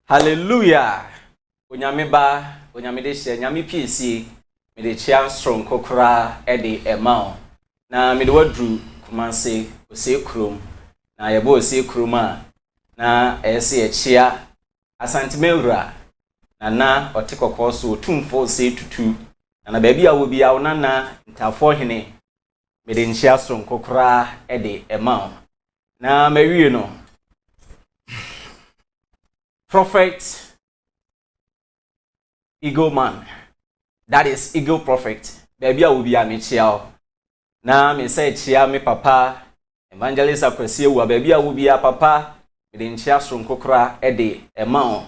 Hallelujah. Onyame ba, onyame de hye, nyame piesi, me de chia strong kokora e de ema. Na me de wadru Kumase ose krom. Na yebo ose krom a na ese ye chia Asantemewura na otekokọ so tumfo ose tutu. Na baabi a wo bia wo na ntafo hene me de chia strong kokora e de ema. Na mawie no Prophet Eagle Man, that is Eagle Prophet. Baby, I will be a Michiel. Na me say chia me papa, Evangelist Akwesi wa baby, I will be a papa. Me den chia strong kokra ede ema.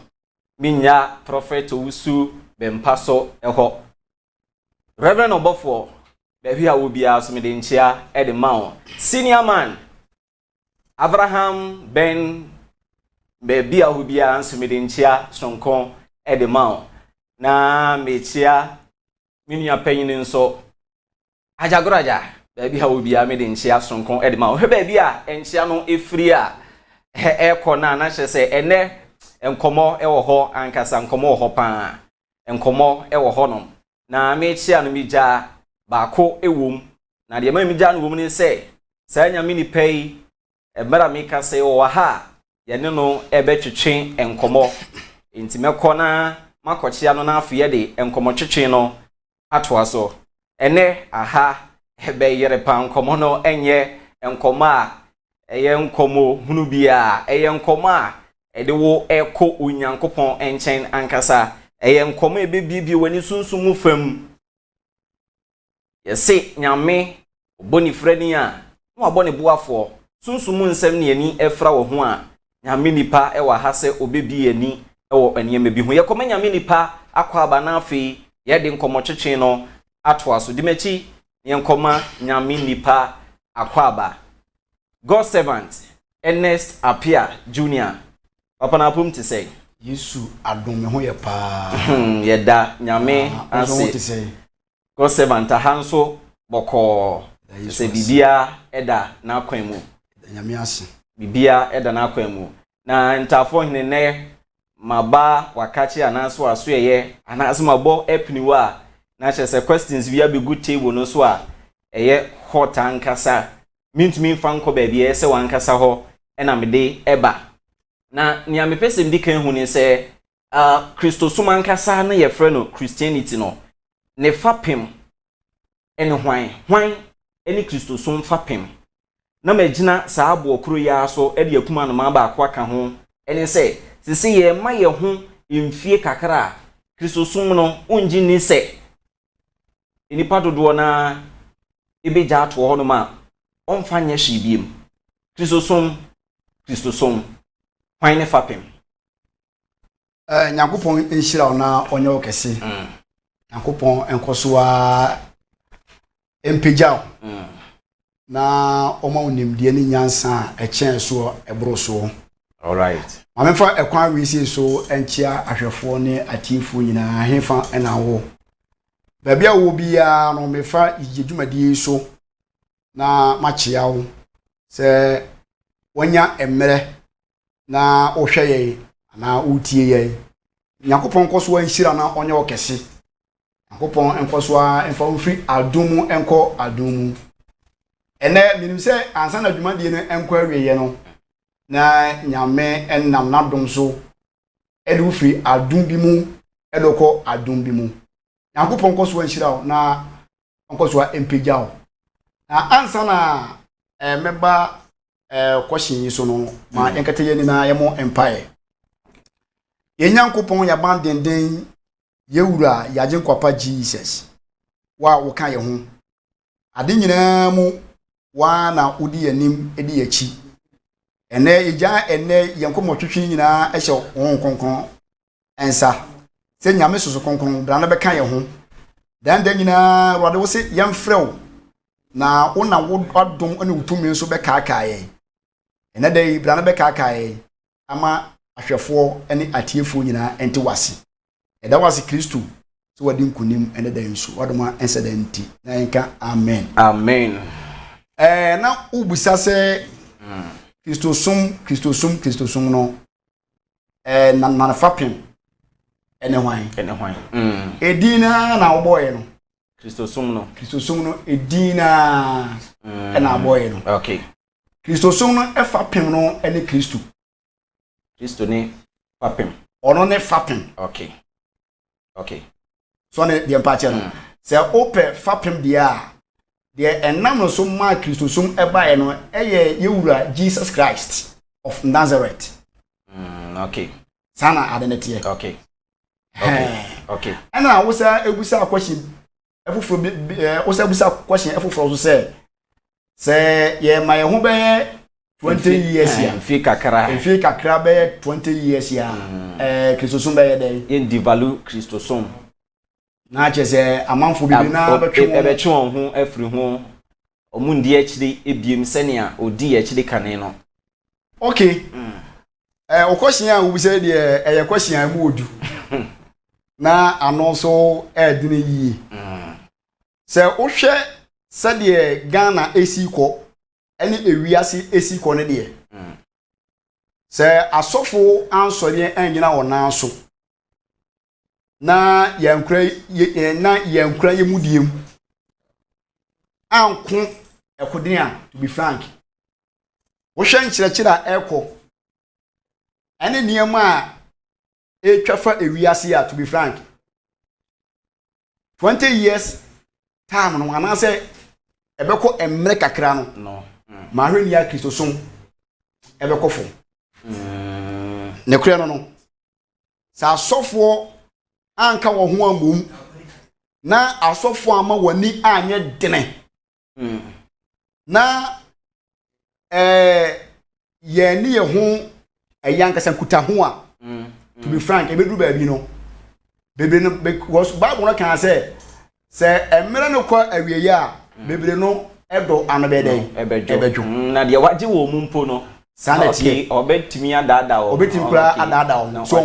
Minya Prophet Usu bempaso eho. Reverend Obofo, baby, I will be a so me den chia ede ma. Senior man Abraham Ben baby, I will be a anso me den chia strong ede ma. Na mechia minia panyin nso ajagoraja baby ha obi a mede nchia sonkon edema o baby a enchia no efiri a ekọ na hyese ene enkomo ewo ho ankasa enkomo ho pa enkomo ewo ho no na mechia no mija baako ewom na de ma mija no wom ni se sanya mini pay ebara meka se o ha ye ne no ebetwetwe enkomo intimekọ na makochia no na afie de enkomotwetwe no atoa so ene aha ebe yere pa enkomo no enye enkomo a eye enkomo hunu bia eye enkomo a ede wo eko onyankopon enchen ankasa eye enkomo ebebibi wani sunsumu fam yese nyame oboni frani a no abone buafo sunsumu nsem ne ani efra wo ho a nyame nipa ewa ha se obebi ani ewo eniyeme bi ho yekoma nyame nipa akwa aba na afi yede nkomotwetwe no atoa so dimachi yenkoma nyame nipa akwa aba. God servant Ernest Apia Junior papa na apum te say Yesu adom me ho ye pa yeda nyame ase God servant hanso boko se bibia eda na akwan mu nyame ase bibia eda na akwan mu na ntafo hene ne maba wakachi anaso aso ye anaso mabo epniwa na chese questions via be good table no so a eye hot ankasa mintumi fanko ba bia ese wankasa ho ena mede eba na nia mepese mdi kan hu ni se Christosum ankasa na ye frɛ no Christianity no ne fapem ene hwan ene Christosum fapem na magina saa abo okro ya so ede akuma no ma ba akwa ka ho ene se sisi ye ma ye ho mfie kakra Christosum no unji ni se enipa dodo na ebeja ato ho no ma onfa nya hwibiem Christosum hwan ne fapem Nyankopon enhyira na onye okese Nyankopon enkosoa empejao na oma onimdie ni nyansa echen so ebro so. All right. Mamemfa ekwan wisi so enchia ahwefo ne atifo nyina hefa ena wo. Babia wo bia no mefa ijedwumadi so na machia wo se wonya emere na ohwe ye na utie ye. Nyankopon koso anhyira na onye okese. Nyankopon enkoso enfa mfiri adumu enko adumu. Ene minim se ansa na dwumadi ne enko awiye no na nyame ennam na dom so edu firi adum bi mu edoko adum bi mu Nyankopon koso anhyira na onkoso empejao na ansa na meba kwashin so no ma enkete ye ni na yemo empire ye Nyankopon ya bandenden yewura yaje nkwapa Jesus wa wo kan ye ho ade nyina mu wa na udi yanim edi yachi ene ija ene yenkomotwetwe nyina ehye won konkon ensa se nyame soso konkon bra na be kan ye ho dan nyina rode wo se yemfrew na wo na wo adom ene wutumi so be kaakaye ene dai bra na be kaakaye ama ahwefo ene atiefo nyina enti wase eda wase Kristo so wadi nkunim ene dan so wadoma incident na enka amen amen na ubusa se Christosum no na fapem ene hwan edina na oboye no Christosum no edina na oboye no okay Christosum no fapem no ene Christo ni fapem ono ne fapem okay so ne de mpache no se ope fapem dia de enam no so ma Christosum ebae no eye yewura Jesus Christ of Nazareth okay sana adenete okay ana wosa ebusa question efufro wosa ebusa question efufro so se ye ma ye ho be 20 years ya fi kakra be 20 years ya Christosum be dey in devalue Christosum na chese amanfo bibi na betwe ho afri ho omundi akiri ebiem senia odi akiri kane no okay o question a wo bi say de eye question a mu odu na anonso edine yi se wo hwe se de Ghana esiko ene ewiase esiko ne de se asofo ansori anyina wona so na yankura yemudiem anko ekodin a to be frank wo hwe nkyerɛkyerɛ eko ene niema a etwafa ewiase a to be frank 20 years time no ana se ebeko emre kakra no ma hwe ni ya Christosum ebeko fo ne kure no sa asofo anka wo ho amom na asofo ama wani anye dene na ye ni ye ho eyanka sankuta ho a to be frank ebedu ba bi no bebre no because Bible no kan say emre no kwa awiye a bebre no edo anobede ebejo na de waje wo mu mpo no sanati obetimi adada o obetimi kura adada o so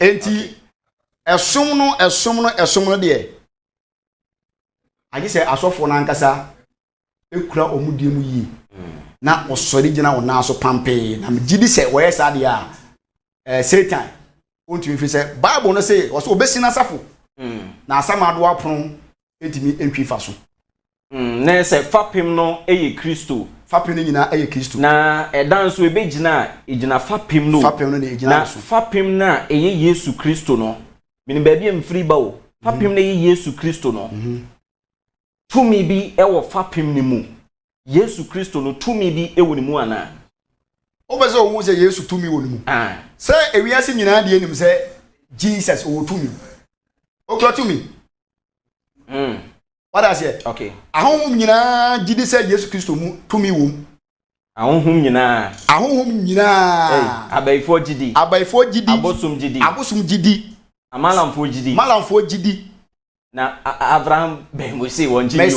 enti esum no de agi se asofo na nkasa ekura omudie mu yi na osori gina wona so pampe na mgidi se we sa de a Satan onti fi se Bible no say oso obesi na safo na asamado apon etimi entwi fa so na se fapem no eye Kristo fapem no nyina eye Kristo na edan so ebegina ejina fapem no ne ejina so fapem na eye Yesu Kristo no mini ba bia mfiri ba o fapem na eye Yesu Kristo no tumi bi ewo fapem ni mu Yesu Kristo no tumi bi ewo ni mu ana obese owu se Yesu tumi wo ni mu se ewiase nyina de enim se Jesus o tumi okro tumi what I say okay ahonhom nyina gidi se Yesu Kristo mu tumi wo ahonhom nyina abaifo gidi abosom gidi amalamfo gidi na Abraham ben mo say won gidi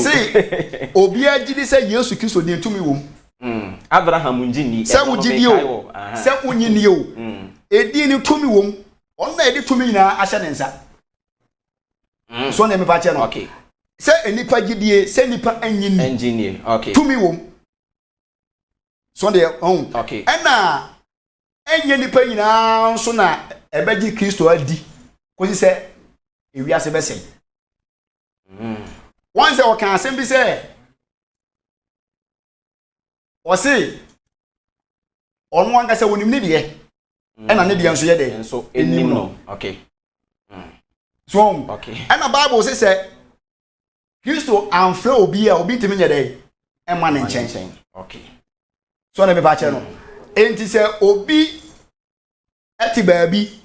o obi agidi se Yesu Kristo de tumi wo Abraham ngini se wo gidi o se unyini o edi ni tumi wo onna edi tumi nyina ahye ne nsa so na me pa che no okay se enipa gidie se nipa engineer okay tumi wo so de okay ena enye nipa nyina so na ebeji Kristo adi kosi se ewiase be se once o kan asem bi se o se onu anga se wonim ne de ena ne de nso ye de nso enim no okay so okay ena Bible se Kristo amfre obi a obi ntimi nye de ema ne nchen okay so na be ba che no enti se obi eti baabi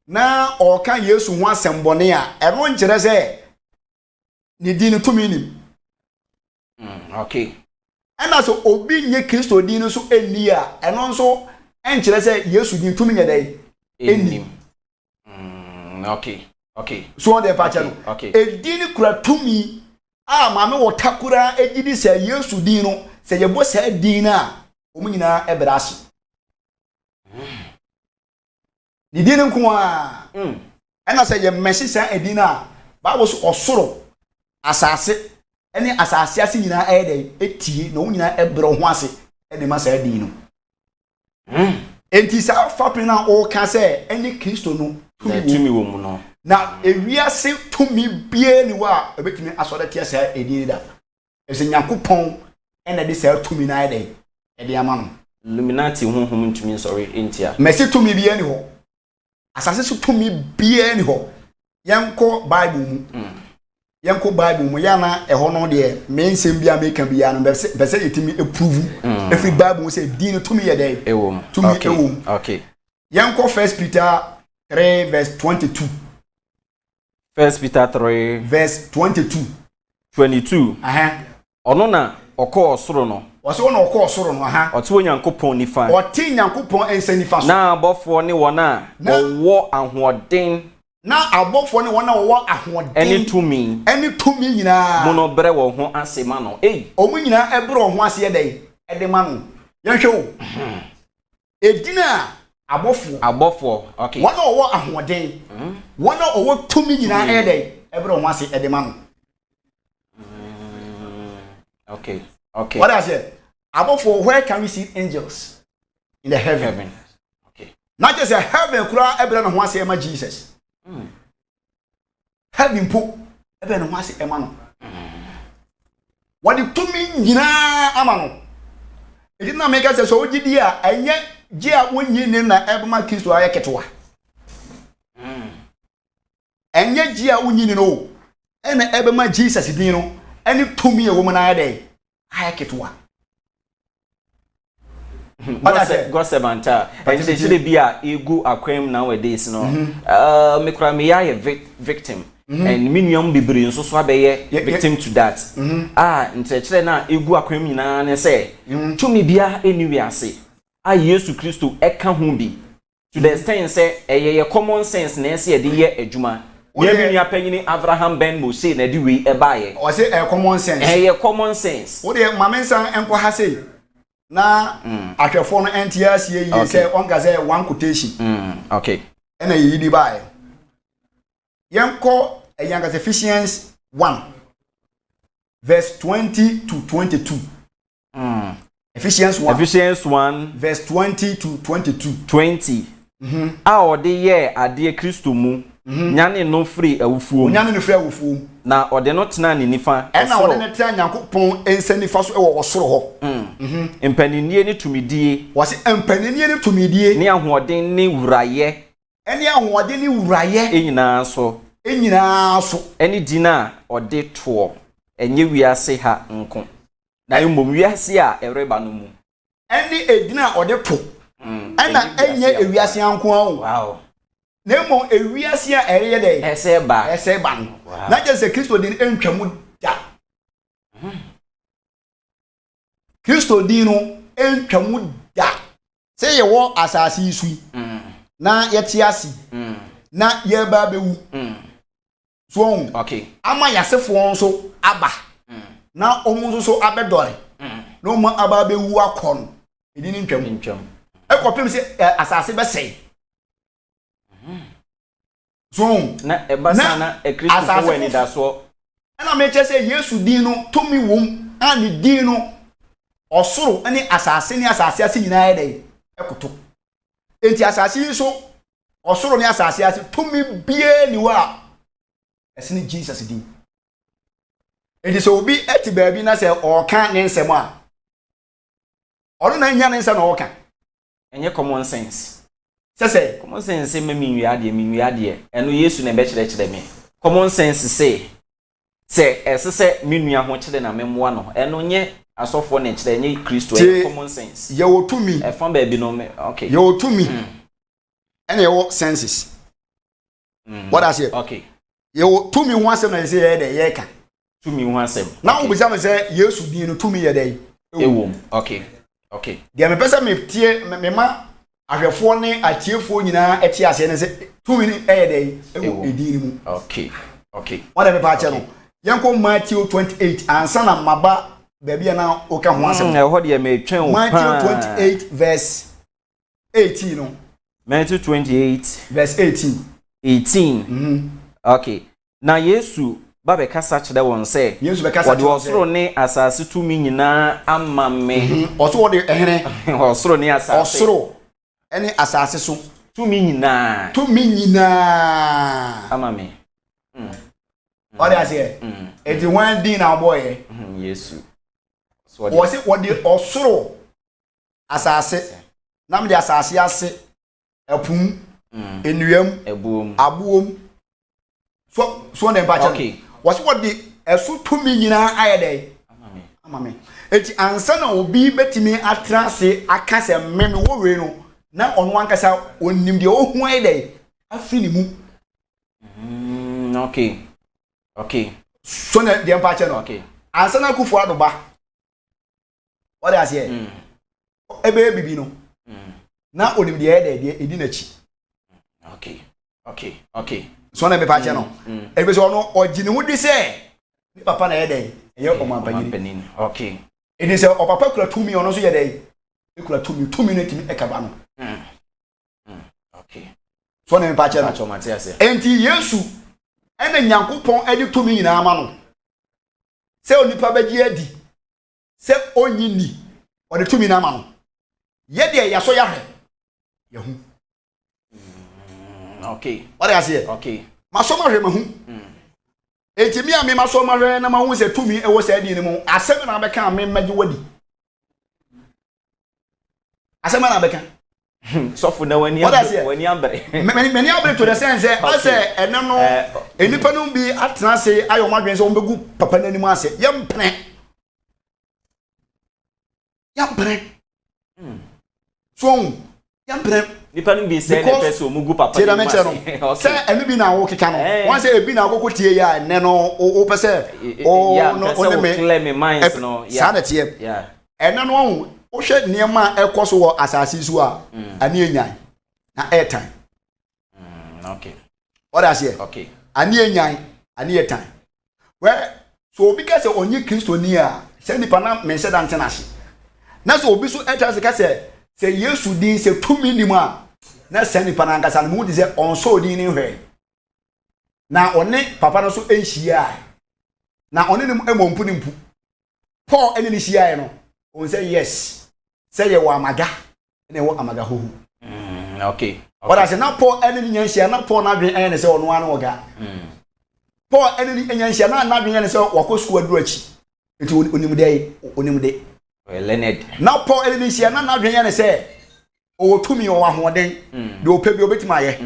na o kan Yesu ho asembone a eno nkire se ni di no tumi nim okay ena so obi nye Kristo di no so eni a eno nso enkire se Yesu di tumi nye de eni okay so na be ba che no edi ni kura tumi maame wo takura ejidi se Yesu di no se yebo se di na omunyina ebrasi ni di nko a ena se ye meshi se edi na Bible so osoro asase ene asase ase nyina ede etie na nyina ebro ho ase ede ma sa din no enti sa fapin na o ka se ene Kristo no tumi wo mu no na ewiase tumi bie ni wa ebetumi asode tie sa edin da ese Nyankopɔn ene de sa tumi na ede ama no Illuminati honhom ntumi sorry entia mesi tumi bie ni ho asase so tumi bie ni ho yanko Bible mu yanko Bible mu yana eho no de mensem bia meka bia no bese yetimi approve every Bible say din tumi ye dey ewom tumi ewom okay yanko 1 Peter 3 verse 22 1 Peter 3 verse 22 ono na okọ osoro no Wase wona okọ osoro no Ote Onyankopɔn nifa. Ote Nyankopɔn ensa nifa so. Na abɔfo ne wona wɔwɔ ahoɔden. Na abɔfo ne wona wɔwɔ ahoɔden. Ene tumi nyinaa. Mono brɛ wɔ ho ase ma no. Omu nyinaa ebrɛ wɔ ho ase yɛdɛ. Ɛde ma no. Yɛhwɛ wo. Edina abɔfo. Okay. Wona wɔwɔ ahoɔden. Wona wɔwɔ tumi nyinaa yɛdɛ. Ebrɛ wɔ ho ase ɛde ma no. Okay. What I said? Above, where can we see angels? In the heaven. Okay. Not just a heaven, kura Abraham wants to see Jesus. Heaven po, Abraham wants to see Emmanuel. What you told me, Amano. It did not make us so dear, and yet, Jia when you name that Abraham kissed to Ayaketwa. And yet, Jia when you know, and Abraham Jesus, you know, and you told me a woman I day. Hayaketwa. Gossip anta. And they should be a ego aquam nowadays, no. Me cry me a victim. And minium be bring so swabe victim to that. Nche na ego aquam na ne say. To me bia anywhere say. Yesu Kristo eka ho bi. To the extent say ye common sense na say de ye adwuma. Yemi ni apanyini Abraham Ben Moshe na di we ebaye. O say common sense. Common sense. Wo de mamensan enko ha say na ahwefo no entia sie yi say onka say one quotation. Okay. Ena yi di bae. Yenko eyanka Ephesians 1 verse 20 to 22. Ephesians 1 verse 20 to 22. 20. A ode ye ade Kristo mu. Nyane no free awufuo. Na ode no tena ne nifa. Na ode ne tena Nyankopɔn ensa nifa so ewo osoro ho. Empaninie ne tumidie. Wase empaninie ne tumidie. Ne ahoɔden ne wuraye. Ene ahoɔden ne wuraye. Enyina so. Ene dina ode toɔ. Enye wiase ha nko. Na yomom wiase a ereba no mu. Ene edina ode to. Ena enye ewiase anko a. Wow. Nemo ewiase a ereye dey eseba no na je se Kristo din entwamu da Kristo din no entwamu da se ye wo asase isu na yete ase na ye ba bewu so okay ama yasefo nso aba na omu nso abedore na omu aba bewu akon edin ntwamu ekopem se asase be sei so na ebasa na Kristo ko wani da so na me che say Yesu din no tomi wom ani din no osoro ani asase ni asase ase nyina ya dai ekoto enti asase so osoro ni asase ase tomi bie ni wa ese ni Jesus din enti so obi eti baabi na say o kan ne nsem a ono na nya ne nsem na o kan enye common sense. Say common sense say me wiade eno Yesu na be kyerɛ me common sense say ɛsɛ me nua ho kyerɛ na memmoa no eno nye asɔfo na kyerɛ nye Kristo common sense ye wotumi e fa ba bi no me okay ye wotumi ene ye wo senses what I say okay ye wotumi ho asɛm na say ye de ye ka tumi ho asɛm na wo bisa me say Yesu din no tumi ye de ewom okay dia me pesa me tie me ma ahwefo ne atiefo nyina eti ase ne se tumi ni dey ewo edin mu okay wala me pa che no yenko Matthew 28 ansa na maba baabi na o ka ho asem ho de me twen o pa Matthew 28 verse 18 no Matthew 28 verse 18 okay na Yesu ba be kasa kyerɛ wɔn sɛ Yesu be kasa wɔde ɔsoro ne asase tumi nyinaa ama me ɔso wɔde ehene ɔsoro ne asase ɔsoro ɛne asase so tumi nyinaa ama me ɔde ase eti wɔn din na ɔbɔye Yesu wɔse wɔde ɔsoro asase nam de asase ase apum enuam abuom so na mpa kyɛ wɔse wɔde ɛso tumi nyinaa ayɛ dɛ ama me eti ansa na obi betimi atra se aka sɛ mmeme wo we no na ɔno ankasa onim de ohu ayɛ dɛ afiri ne mu so na de mpa kyɛ no ansa na kufu adoba wɔde ase ebe bibi no na onim de ayɛ dɛ edi n'akyi so na mpa kyɛ no ebe so ɔno ɔgye ne ho di sɛ ni papa na yɛ dɛ ɛyɛ ɔmanpanyin edi sɛ ɔpapa kura tumi ɔno so yɛ dɛ ekura tumi no timi ɛkaba no so na mpa kyɛ no enti Yesu ɛna Nyankopɔn ɛde tumi nyinaa ama no sɛ onipa bɛgye adi sɛ onyi ni ɔde tumi na ama no yɛ de yɛ so yɛ hwɛ yɛ hu ɔde ase maso ma hwɛ ma hu enti mi a me maso ma hwɛ na ma hu sɛ tumi ɛwɔ sɛ adi ne mu asɛm na bɛka me mmagye wadi asɛm na bɛka sɔfo na wani ambre many ambre to the sense sɛ ɛne no enipa no bi atena se ayɔ ma dwen sɛ wɔn bɛgu papa n'anim ase yɛmpene so yɛmpene nipa no bi sɛ ne pɛ sɛ ɔmugu papa n'anim ase sɛ ɛne bi na wo keka no wɔn sɛ ebi na akɔkɔ tie ya ɛne no wo pɛ sɛ o no o ne me clear me minds no saa na tie ɛne no wohwɛ nneɛma a ɛkɔ so wɔ asase so a ani enyan na airtime ɔda aseɛ ani enyan ani airtime wɛ so obi ka sɛ onye kristoni a sɛ nipa na menhyɛ da ntena ase na sɛ obi so ɛtra sɛ ka sɛ Yesu din sɛ tumi nim a na sɛ nipa na ankasa no mu di sɛ ɔnsɔ din ne hwɛ na ɔne papa no so ɛnhyia na ɔne ne mmɔmpu ne mpu Paul ɛne ne hyia no on say yes say ye wa amaga na wo amaga hohu but as na Paul ene ni nyanhia na Paul na dwen ene say ono anu oga Paul ene ni nyanhia na dwen ene say wako school aduru achi enti onimde leonard na Paul ene ni hia na dwen ene say o tumi o ahoden de o pe bi obetima ye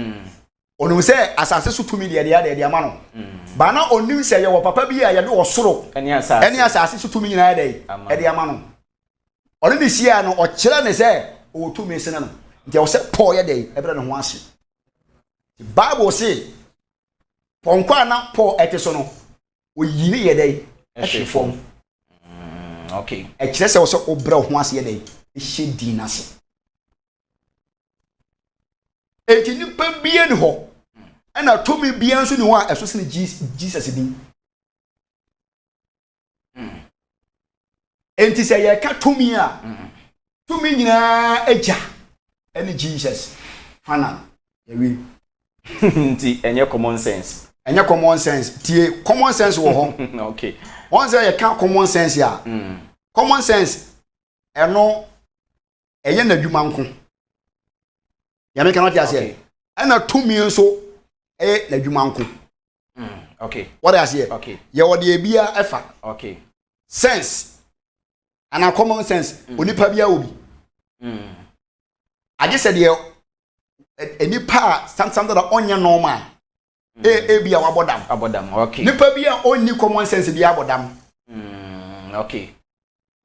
onu say asase so tumi de ama no ba na onim say ye wo papa bi a ye de osoro ene asase so tumi nyina de ama no ɔno ne hyia no ɔkyerɛ ne sɛ ɔtumi sene no nti ɔsɛ Paul yɛ dɛ ɛbrɛ ne ho ase Bible say pɔnkɔ na Paul ɛte so no oyiri yɛ dɛ ɛhwe fam ɛkyerɛ sɛ ɔsɛ ɔbrɛ ho ase yɛ dɛ ɛhyɛ din ase enti nipa bie ne hɔ ɛna tumi bie nso ne hɔ a ɛso sene Jesus din enti sɛ yɛ ka tumi a tumi nyinaa agya ɛne Jesus fana yɛwi nti ɛnyɛ common sense tie common sense wɔ hɔ wɔn sɛ yɛ ka common sense a common sense ɛno ɛyɛ n'adwuma nko yɛmɛ kan ɔte aseɛ ɛna tumi nso ɛyɛ n'adwuma nko wɔde aseɛ yɛwɔ deɛ ebia ɛfa sense ana common sense onipa bia obi age said ye enipa something that onye normal bia wabodam nipa bia onni common sense bia abodam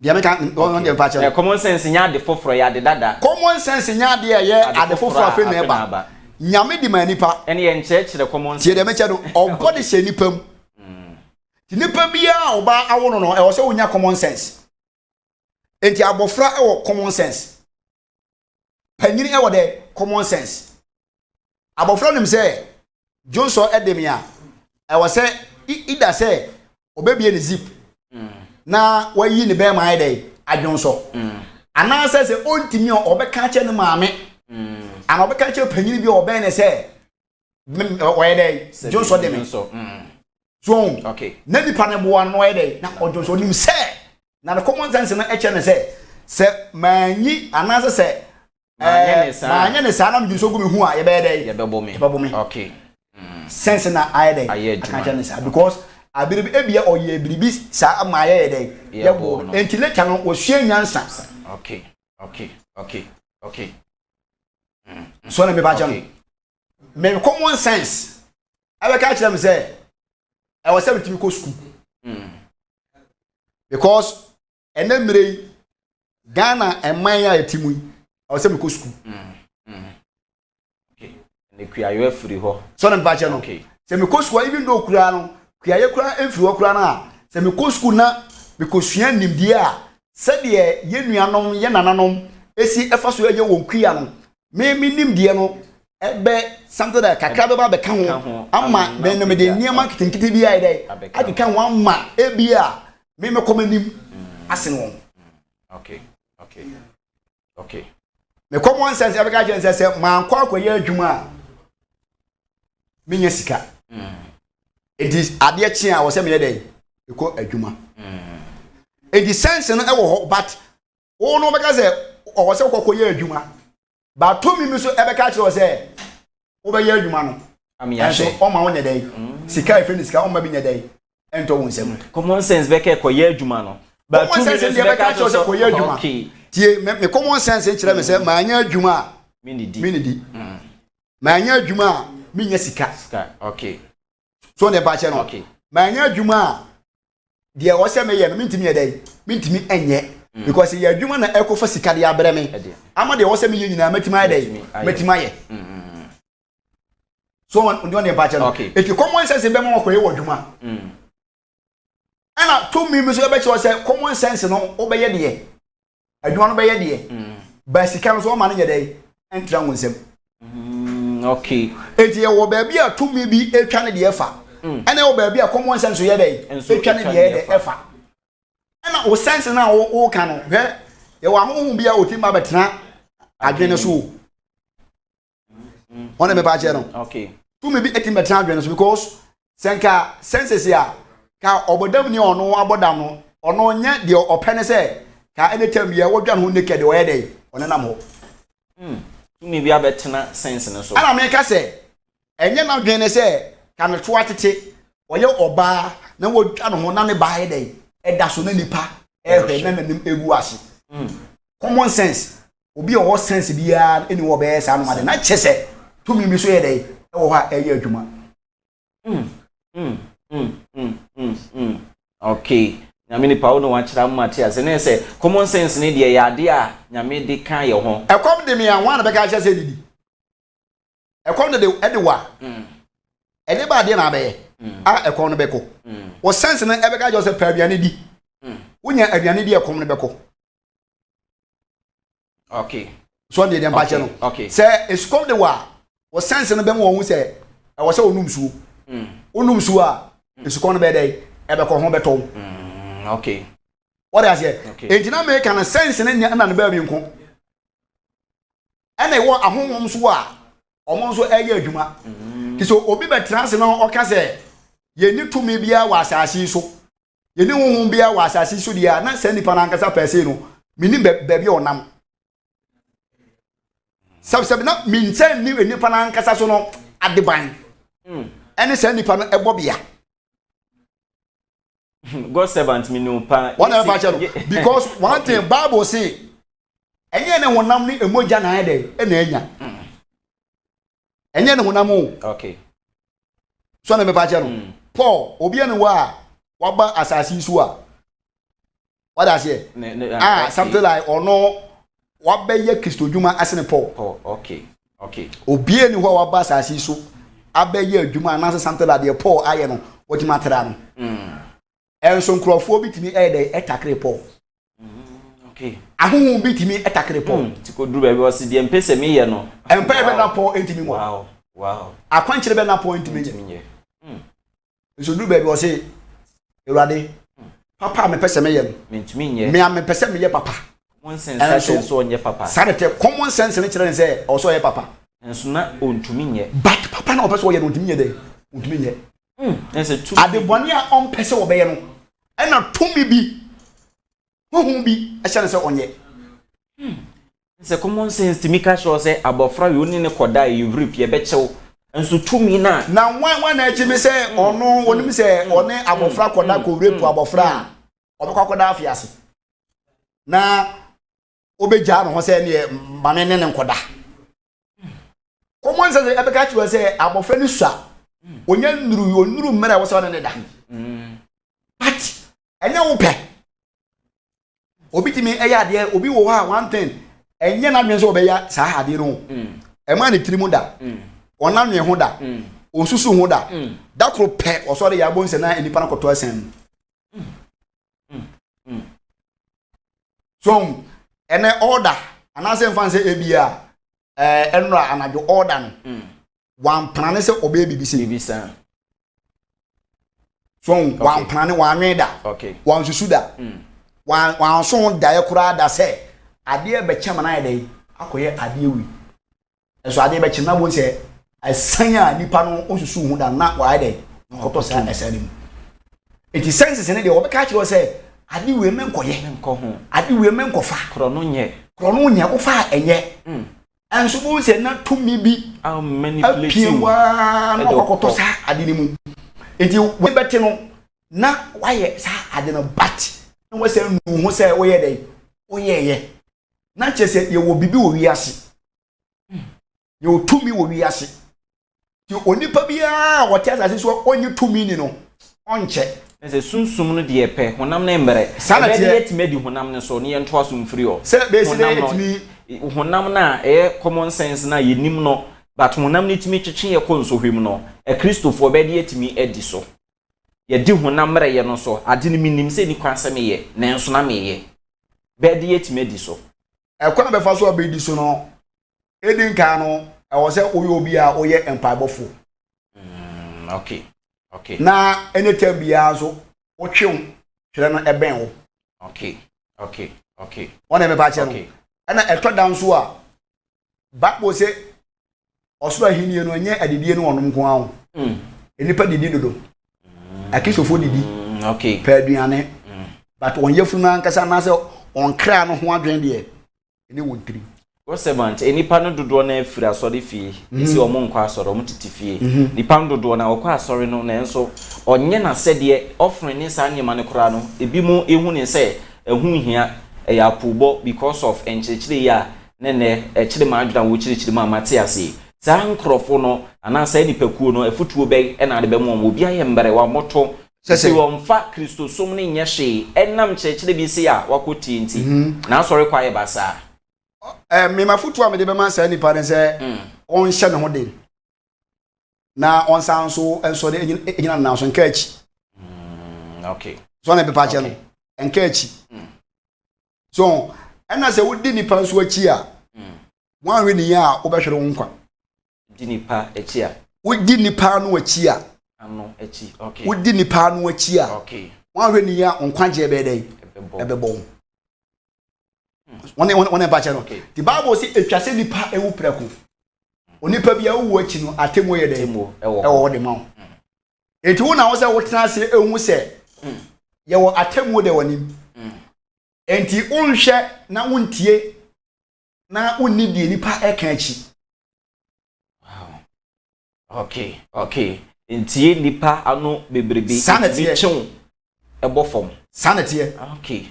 dia meka on dem pacha common sense nya de foforo ya de dada common sense nya de ye ade foforo afi na eba nyame di ma nipa ene ye nkyerɛkyerɛ common sense tie de mecha do obody hye nipa mu ti nipa bia oba awono no e wo se wonya common sense enti abofra ewo common sense panyini ewo de common sense abofra nim say Johnson edemia ewo say ida say obebie ne zip na wayi ne be man dey adwonso ana say say ontimi obeka che ne maame ana obeka che panyini bi obe ne say oye dey Johnson edemia so okay na nipa ne boa no ede na ojo so nim se na the common sense na eche ne se manyi anase se manya ne sa na mju so gumi hu a ye be dey ye bebo me okay sense na ayede aka ne sa because abiribi ebia oye biribi sa ama ye dey ye bo enti later no wo hwe nyansa okay so na me ba jam me common sense abeka kire me say I was able to go school. Because enemre Ghana and Maya timu I was able to go school. Okay. And the you free ho. So na ba no. Okay. Se me go school even though kura no, kuya kura emfiri ho kura na. Se me go school na me ko sua nimdie a se de ye nuanom ye nananom esi efa so ye won kuya no. Me nimdie no ebe something that kakra be ba ka ho ama me no me de niam kitinkiti bi ai dai adi kan wan ma ebi a me komanim asen won okay me common sense e be ka je say man kwa akoye adwuma me nya sika it is ade chi a wo say me dai e ko adwuma it is sense no e wo ho but wo no be ka say o wo say ko akoye adwuma ba to mi so e be ka kire wo say wo be ye adwuma no so o ma won nyedai sika e fini sika o ma bi nyedai ento won sem common sense be ka ko ye adwuma no ba to mi so be ka kire wo ko ye adwuma tie me common sense e kire me say ma anya adwuma mini di ma anya adwuma mi nya sika okay so ne ba che no okay ma anya adwuma de wo say me ye no mintimi nyedai mintimi enye because ye adwuma na ekofa sika de abre me ama de wo say me ye nyina matimi ayedai matimi aye so on the batch okay if you common sense be mo koye wadwuma ana to me so be che say common sense no obeye de adwuma no beye de ba sika no so ma no nyedai entra wonsem okay enti ye wo ba bia to me bi etwa ne de efa ana wo ba bia common sense ye dey etwa ne de efa ana o sense na wo ka no he ye wa ho bia o ti ma betena adwene so on me batch no okay to me be etim betena adwene so because senka senses ya ka obodam ni ono abodam no ono nya de opene se ka anytime ye wodwan ho naked o ye dey onenam ho to me be abetena sense no so ana me ka se enye na adwene se ka no to atete oye oba na wodwan ho na ne ba ye dey eda so na nipa ehwe na nanim egu ase common sense obi o sense bia eni wo be sa no ma de na chese to me so ye dey e wo ha eye adwuma okay nyame ni pawo no wa kira Matias ne se common sense ne de ya de a nyame de kan ye ho e kom de me an na be ka chese didi e kom de e de wa e de ba de na be a e kom no be ko wo sense ne e be ka jo se pa aduane di wonya aduane di e kom no be ko okay so de dem ba che no okay se e kom de wa wo sense ne be mo hu se e wo se onum suo onum suo a e kom no be dey e be ko ho be to okay what I say entina me kan sense ne na ne ba bi nko ene wo ahonhom so a omo so eye adwuma ti so obi be trans no o ka se ye ni tumi bia wa asasi so ye ni honhom bia wa asasi so dia na se nipa na nkasa pese no mini ba bi onam sab na minten ni nipa na nkasa so no adeban ene se nipa no ebo bia God servant me no pa one ever channel because one thing Bible say enye ne honam ni emoja na ede e na enya enye ne honam o okay so na me pa channel Paul obi ene wa ba asasi so a what I say something like ono wa be ye Kristo dwuma asene Paul okay obi ene wa ba asasi so abaye adwuma na something like the Paul aye no otimatra no enso nkrofo bitimi ede etakre Paul okay ahun bitimi etakre Paul tiko duru be o se de empese me ye no empe be na Paul entimi mo wow akwankyere be na Paul entimi ye so duru be o se ewade papa me pese me ye no mentimi ye me am pese me ye papa common sense so onye papa sanete common sense ne kire ne se o so ye papa enso na ontumi ye but papa na o pese o ye no ontimi ye de ontimi ye ade bɔne a ɔmpɛ sɛ wɔbɛyɛ no ɛna tumi bi honhom bi ɛhyɛ ne sɛ ɔnyɛ sɛ common sense timi ka show sɛ abofra yo ni ne koda Europe ye bɛkyɛw nso tumi na wan na akyi me sɛ ɔno wonim sɛ ɔne abofra koda ko Europe abofra a ɔbɛkɔ koda afiase na obegya no ho sɛ ne mame ne nkoda common sense ɛbɛka kyerɛ sɛ abofra ni sua onya nuru mmara wo sɛ ɔne ne da but ɛnyɛ wo pɛ obi timi ɛyɛ adeɛ obi wo ha one thing enye na dwen so obeya saa ade no ema ne tirimu da ona nwe ho da osusu ho da da kro pe osore ya bonse na enipa na koto asen so ene order anase mfanse ebia enra anajo order no wan plane se obe bibisa so wan plane wan nwe da okay wan susu da wan so da ye kura da se ade be chama na yede akoye ade wi eso ade be chima bo se asanya nipa no osusu hu da na wa yede koto sa esanim enti senses ne de obeka kire se ade wi menkoye menko ho ade wi menkofa krono nye wo fa enye enso bo se na tumi bi manipulate wa no koto sa ade ni mu enti we bete no na waye sa ade no bat na wo se nu ho se wo yede wo yeye na chese ye wo bibi wo wiase ye wo tumi wo wiase ti onipa bia wo tia asase so onye tumi ni no onche ese sunsum no de pe honam na mbere be de yetimedi honam ne so ne yento asum free o se be se de yetimi honam na common sense na yenim no but honam ne timi twetwe ye konsohwem no kristofo be de yetimi edi so ye di honam mre ye no so ade ne minim se ni kwansem ye na enso na meye be de yetimi edi so ekwana be fa so obedi so no edin ka no e wo se oye obi a oye empaibofo okay na anytime bia so wo twem hwere no eben wo okay wona me pa che no na eto dan so a Bible se osoro ahini no nye adidie no onom ko awo enipa didi dodo akisofo didi okay pa aduane but onyefu na nkasa na se onkra no ho adwen de ene wontiri What's enipa no dodo na afiri asori fie isi omo nkwa asori omo titi fie nipa no dodo na okwa asori no na enso onye na sede offering ni sa nyema ne kora no ebi mu ehu ne se ehu hia ya pubo because of enchechire ya ne echire ma adwira wo chire ma mate ase sa nkrofo no ana sa nipakuo no afutuo be na ade be mu obi aye mbere wa moto sese wonfa Kristo som ne nye hwe enam chechire bi se ya wakoti nti na asori kwa ye basa me mafutu amede be man sa nipa den se on hye ne ho den na on san so enso de enyina na so nka achi okay so na be pa che no enka achi so ena se wodi nipa so achi a wan we ni ya wo be hwere wo nkwa di nipa achi a wodi nipa no achi a ano achi okay wodi nipa no achi a okay wan we ni ya nkwa je be den ebe bom one ba che no the Bible say etwase nipa ewu preko onipa bia wu achi no atemo ye den ewo de ma enti wo na wo se wo tena se ehu se ye wo atemo de wanim enti unhwe na untie na unni die nipa eka achi wow okay enti nipa ano bebrebe sanity chew ebofom sanity okay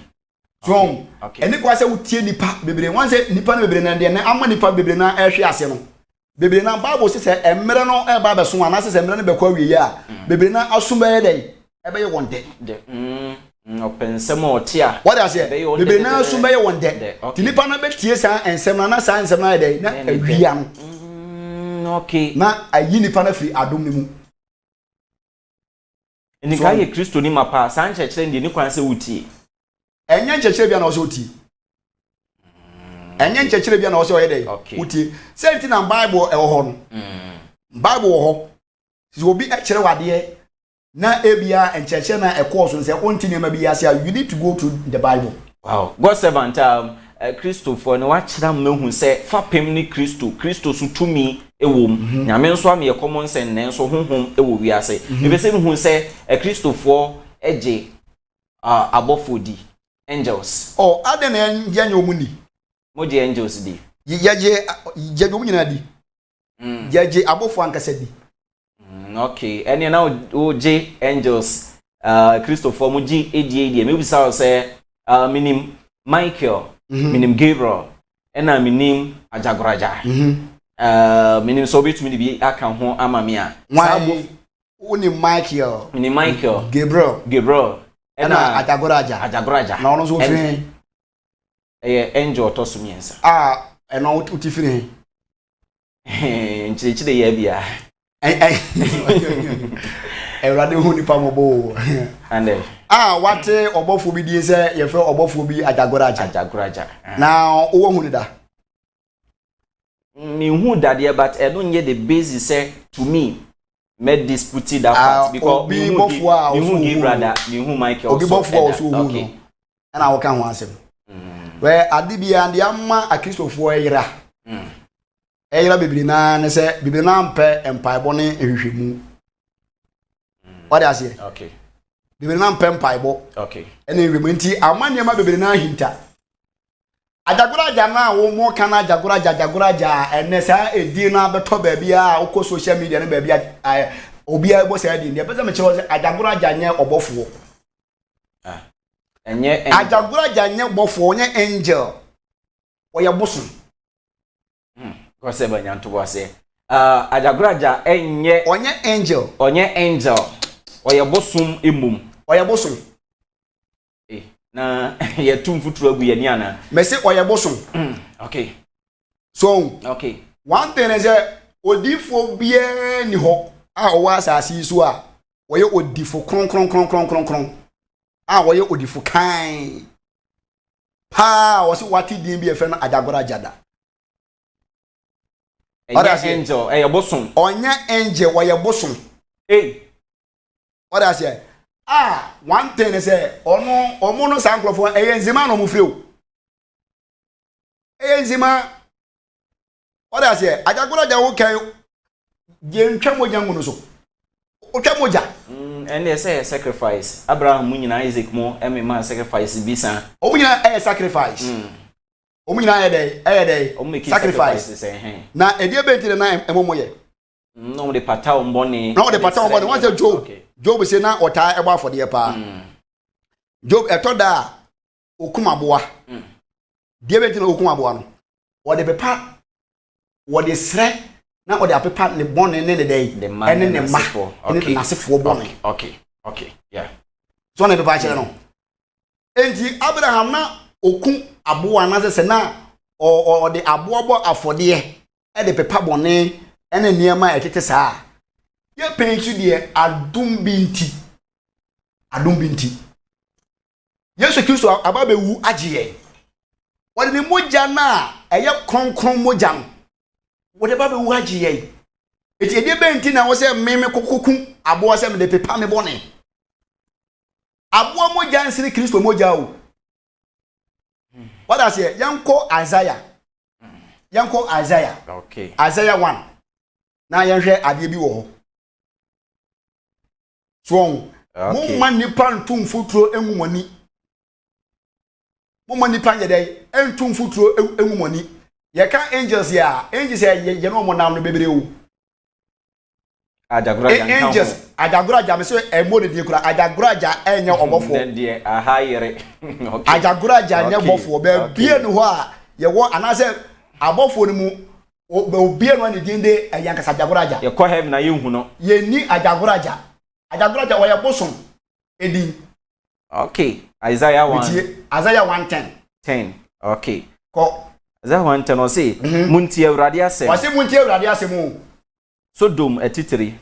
so eni kwa se utie nipa bebre wan se nipa na bebre na de na ama nipa bebre na ehwe ase no bebre na Bible se emre no e ba beso ana se emre no be kwa wiye a bebre na asumba ye dey e be ye wonde opensem otia what I say bebre na asumba ye wonde ti nipa na be tie sa ensem na sa ensem na ye dey na awia no okay na ayi nipa na firi adom mu eni ka ye Kristo ni mapa san chechire ndi ni kwan se wutie enye nchechire bia na o se oti enye nchechire bia na o se oyede uti senti na Bible e wo ho no Bible wo ho si obi e kire wade na ebia nchechire na e course no se onti ne ma bi ya se you need to go to the Bible. Wow, God servant Christopher no wa kira mehu se fa pem ni Kristo su tumi ewom nyame nso am ye common sense nenso honhom ewo wiase ebese hu se e Christopher eje abofodi angels aden ya nya omuni mo je angels di je omuni na di je abofo ankasa di okay ene na o je angels Christopher mo ji edi me bisa se minim Michael minim Gabriel ena minim Ajagoraja minim so bitumi bi aka ho amamia Uni Michael Gabriel ena Ajagoraja na ono so fi angel to so miensa eno utifiri nchire ya bia Ewrade hu nipa mobo ande wate obofo bi die se ye fe obofo bi Ajagoraja na owo hu ni da me hu dadie but I don't get the basis say to me made dispute that part because me hu brother me hu Michael okay and I can answer where adibia and yamma a Christopher era bibiri na ne se bibiri na mpe empaibo ne ehwehwemu what I say okay bibiri na mpe empaibo okay ene ehwehwemu nti amane ma bibiri na hinta Ajagoraja na wo mo kana Ajagoraja ene sa edi na beto ba bia uko social media na ba bia obi a bo sa edi ne pese me che wo Ajagoraja nye obofo enye Ajagoraja nye obofo nye angel oya bosun ko se ba nyanto bo se Ajagoraja enye onye angel oya bosun emum oya bosun na ye tumfuturu agu ye ni ana me se oya bosun okay so okay one thing is odifo bia ni ho o wa asasi so a oye odifo kron oye odifo kan o se wati din bia fe na Ajagoraja da angel e bosun onya angel oya bosun what I say one thing is omo no sanklofo eyenzima no mufre o eyenzima what I say Ajagoraja wo kan je ntwa moja ngunu so otwa moja and they say sacrifice Abraham mu nyina Isaac mu ma sacrifice bisa omo nyina sacrifice omo nyina dey sacrifice na edie bentire na emomoye no de pata ombone once Job say na ota ebo afode pa Job etoda okumaboa die bentire okumaboa no wo de pepa wo de sre na wo de apepa ne bone ne ne dey ene ne ma ne nasefo bone okay yeah so na pepa chere no enti Abraham na oku aboa na se na o de aboa bo afode e de pepa bone ene niema etete saa ye pensu de adum binti Yesu Kristo ababewu agiye wode ne moja na eye kronkron moja no wode ababewu agiye eti ede benti na wo se meme kokoku abo se me de pepa me bone abo moja nsiri Kristo moja o what I say yanko Isaiah okay Isaiah 1 na yenhwe ade bi wo ho so mo man nipa ntum futuro enwumoni mo man nipa yede entum futuro enwumoni ye ka angels ya ye no mo nam no bebere o Ajagoraja me so emo de die kura Ajagoraja enye obofo de ahayere okay Ajagoraja nye obofo be bie no ho a ye wo anase abofo ni mu obie no ne dinde ayanka Ajagoraja ye ko heaven na ye hu no ye ni Ajagoraja wo ye boson edin okay Isaiah 1:10 okay ko Isaiah 1:10 o say munti Awurade asem o say munti Awurade asem o Sodom atitiri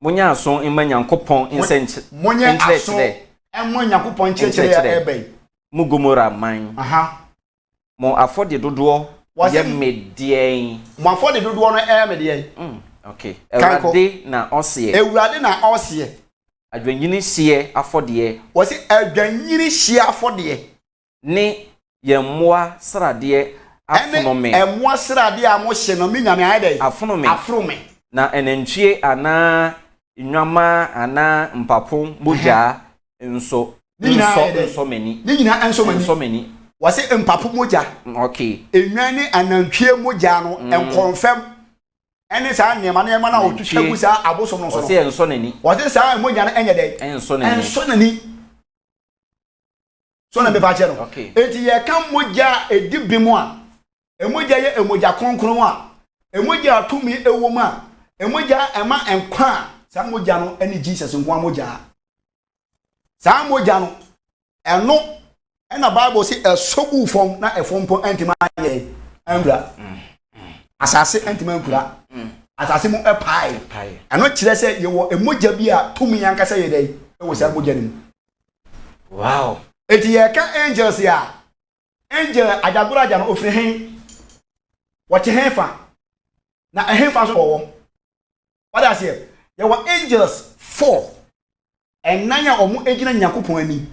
munya aso imma Nyankopon insenche munya aso emma Nyankopon nchechere ebe mu Gomora man mo afode dodo ye medien mo afode dodo no medien okay Awurade na ose adwanyini hye afode wo se adwanyini hye afode ne ye mmoa srade afonome emo srade a mo hye no me nyame ayede afonome na enantwie ana nnwama ana mpapo moja nso mani ni nyina enso mani wase mpapo moja okay enwan ni anantwie moja no enkonfem ene saa nema na otwetwa gu saa abosom no so wase enso nani wase saa moja no enye dey enso nani so na me ba che no enti ye kan moja edibimo a emoja ye emoja kronkron a emoja atumi ewom a emoja ema enkwa saa moja no ene Jesus nkwa moja saa moja no eno ena Bible say esogu fom na efompo entima ye ambra asase entima nkura asase mu epai eno kire se ye wo emoja bi a tumi yankasa ye dai ewo saa moja nim wow eti ye ka angels ya angel ajaguraja no ofiri hen wache henfa na henfa so wo what I say there were angels 4 and nanya omu ejina Nyankopon ani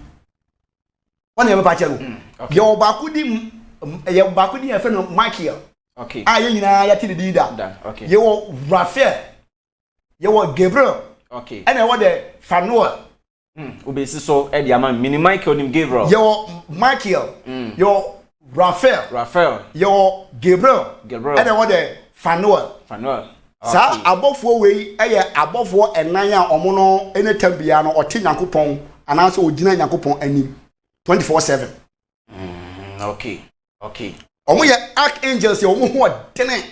wana ye ba chero ye ye obakudi e fe no Michael okay ye nyina ya ti di da okay ye wo Raphael ye wo Gabriel okay and wo the Fanuel obesi so e dia man mini Michael nim Gabriel ye wo Michael ye wo Raphael ye wo Gabriel and wo the Fanuel sa abofo wei eye abofo enan a omo no enetam bia no ote Nyankopon anase ogina Nyankopon anim 24/7 okay omo ye archangels ye omo ho dene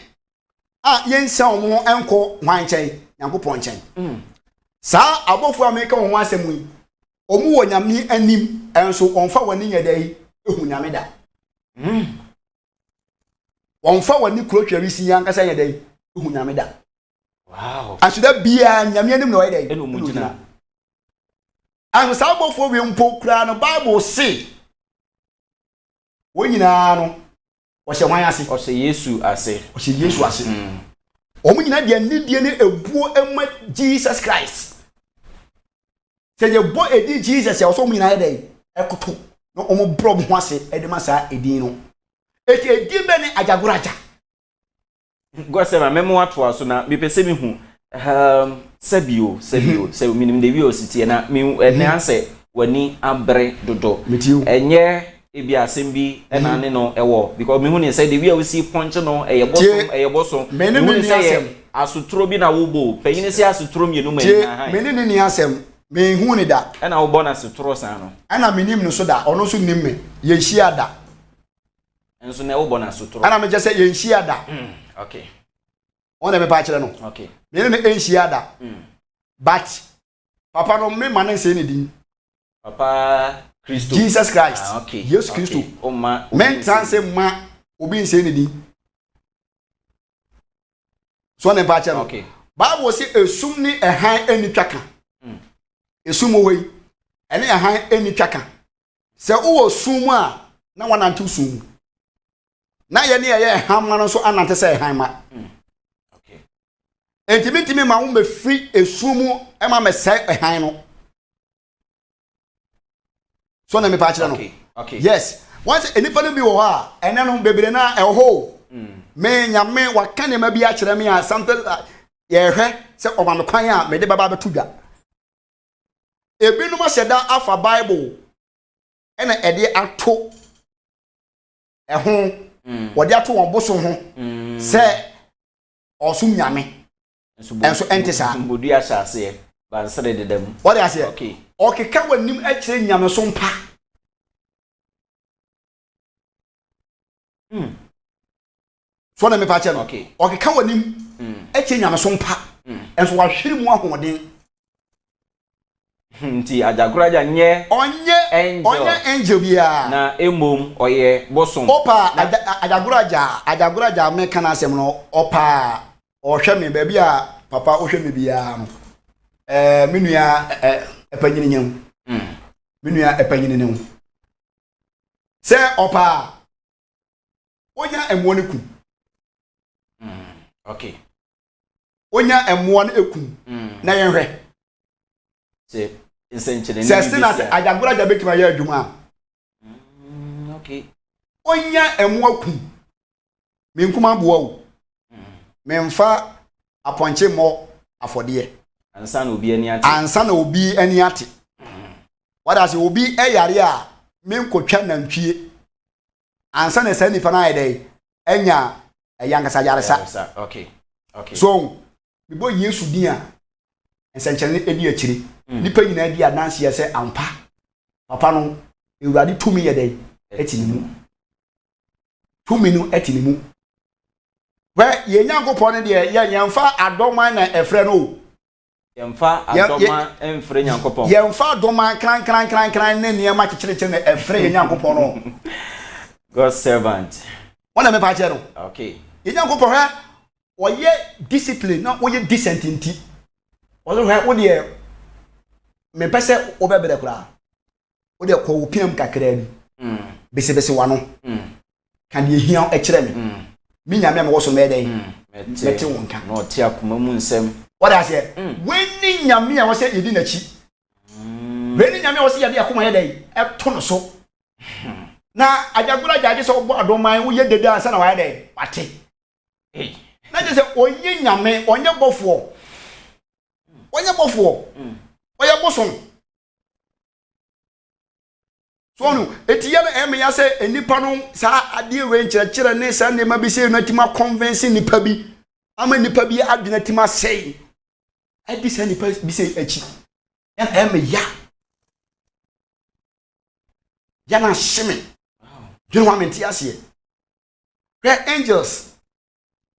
a yensa omo enko hwan chen Nyankopon chen sa abofo America ho asemu yi omo wo nyame anim enso onfa wani nyedai ehu nyame da onfa wani kurotwawisi yankasa nyedai ehu nyame da wow asuda bia nyame anim na oyeda eno mujina anso sa abofo we mpo kura no Bible say wonyina no wo hye hwan ase o se Yesu ase omo nyina de nidie ne ebuo ema Jesus Christ se ye bo edi Jesus ya so omo nyina yeda ekoto no omo bro ho ase edema sa edin no edi be ne ajaguraja Gwasema memo atwa so na mepese mi hu sabio se minim de wi ositi na mi ene ase wani abre dodo enye ebi asem bi na ne no ewo because mi hu ne say de wi a osi ponche no eyebosom mi hu say asutro bi na wobo panyine se asutro mi no mani ha mi ni asem mi hu ne da na wobo na asutro san no ana minim no so da ono so nim me ye hia da enso na wobo na asutro ana me je say ye hia da okay ona me pa kire no okay me ne enhia da but papa no me man say ne din papa Christo Jesus Christ okay yes Christo o ma men transe ma obi say ne din so ne pa kire no okay Bible say esum ni ehan eni twaka esum wo yi ene ehan eni twaka se wo sum a na wanantu sum na ye ne ye ehan ma no so anante say ehan ma Entimitimi ma wo me free esumu e ma me sai ehan no so na me pa kire no okay yes once enipa no bi wo ha ene no bebre na e ho me nyame waka ne ma bi a kire me a something ye hwe se oba me kwan a me de baba betu dwa ebi no ma sheda afa Bible ene ede ato ho wo de ato won boso ho se osum nyame enso entisa mbodu asase ba nsere dedam what I say okay ka wanim a kire nyame so mpa so na me pa che no okay ka wanim a kire nyame so mpa enso wa hwere mu ahoden nti ajaguraja nye onye angel bia na emom oye bosom opa ajaguraja me kana asem no opa ohwe me ba bia papa ohwe me bia no menua epanyini nyam menua epanyini ne se opa onya emuo ne ku okay onya emuo ne eku na yenhwe se nsenchire se sina ajaguraja betima ya adwuma okay onya emuo ku me nkuma boa wo me mfa aponche mo afode ansa na obi ani ate wada se obi eyare a me nkotwa nantwie ansa na sani fa na ayede enya eyankasa yaresa okay so bibo Yesu din a ensenkyere edi akiri nipa nyina di adanse ye se ampa papa no ewurade tumi ye dey etinimu tumi no etinimu we ye nyankopon ne de ye yemfa adoman na efre no yemfa adoma enfre nyankopon yemfa adoma kran ne niam akyekyere na efre ye nyankopon no God's servant wona me pa che no okay ye nyankopon ha oye discipline na oye decent nti ozo ha wo de me pese obebere kura wo de ko opiam kakra bi bese wano kan ye hia e kire me mi nyame me wo so me den meti wonka no ti akoma mu nsem what I say when nyame a wo se yedi na chi when nyame a wo se yedi akoma ye den e to no so na ajagura jaje so obo adoman wo ye dede ansa na wa ye den pate na je se onye nyame onye bofo oye boson so no etiye na eme ya se enipa no sa ade we nkyerɛkyerɛ ne sa ne ma bi se no tima convince nipa bi ama nipa bi adwena tima sei adi se nipa bi se achi ya eme ya na shime dwene wa menti ase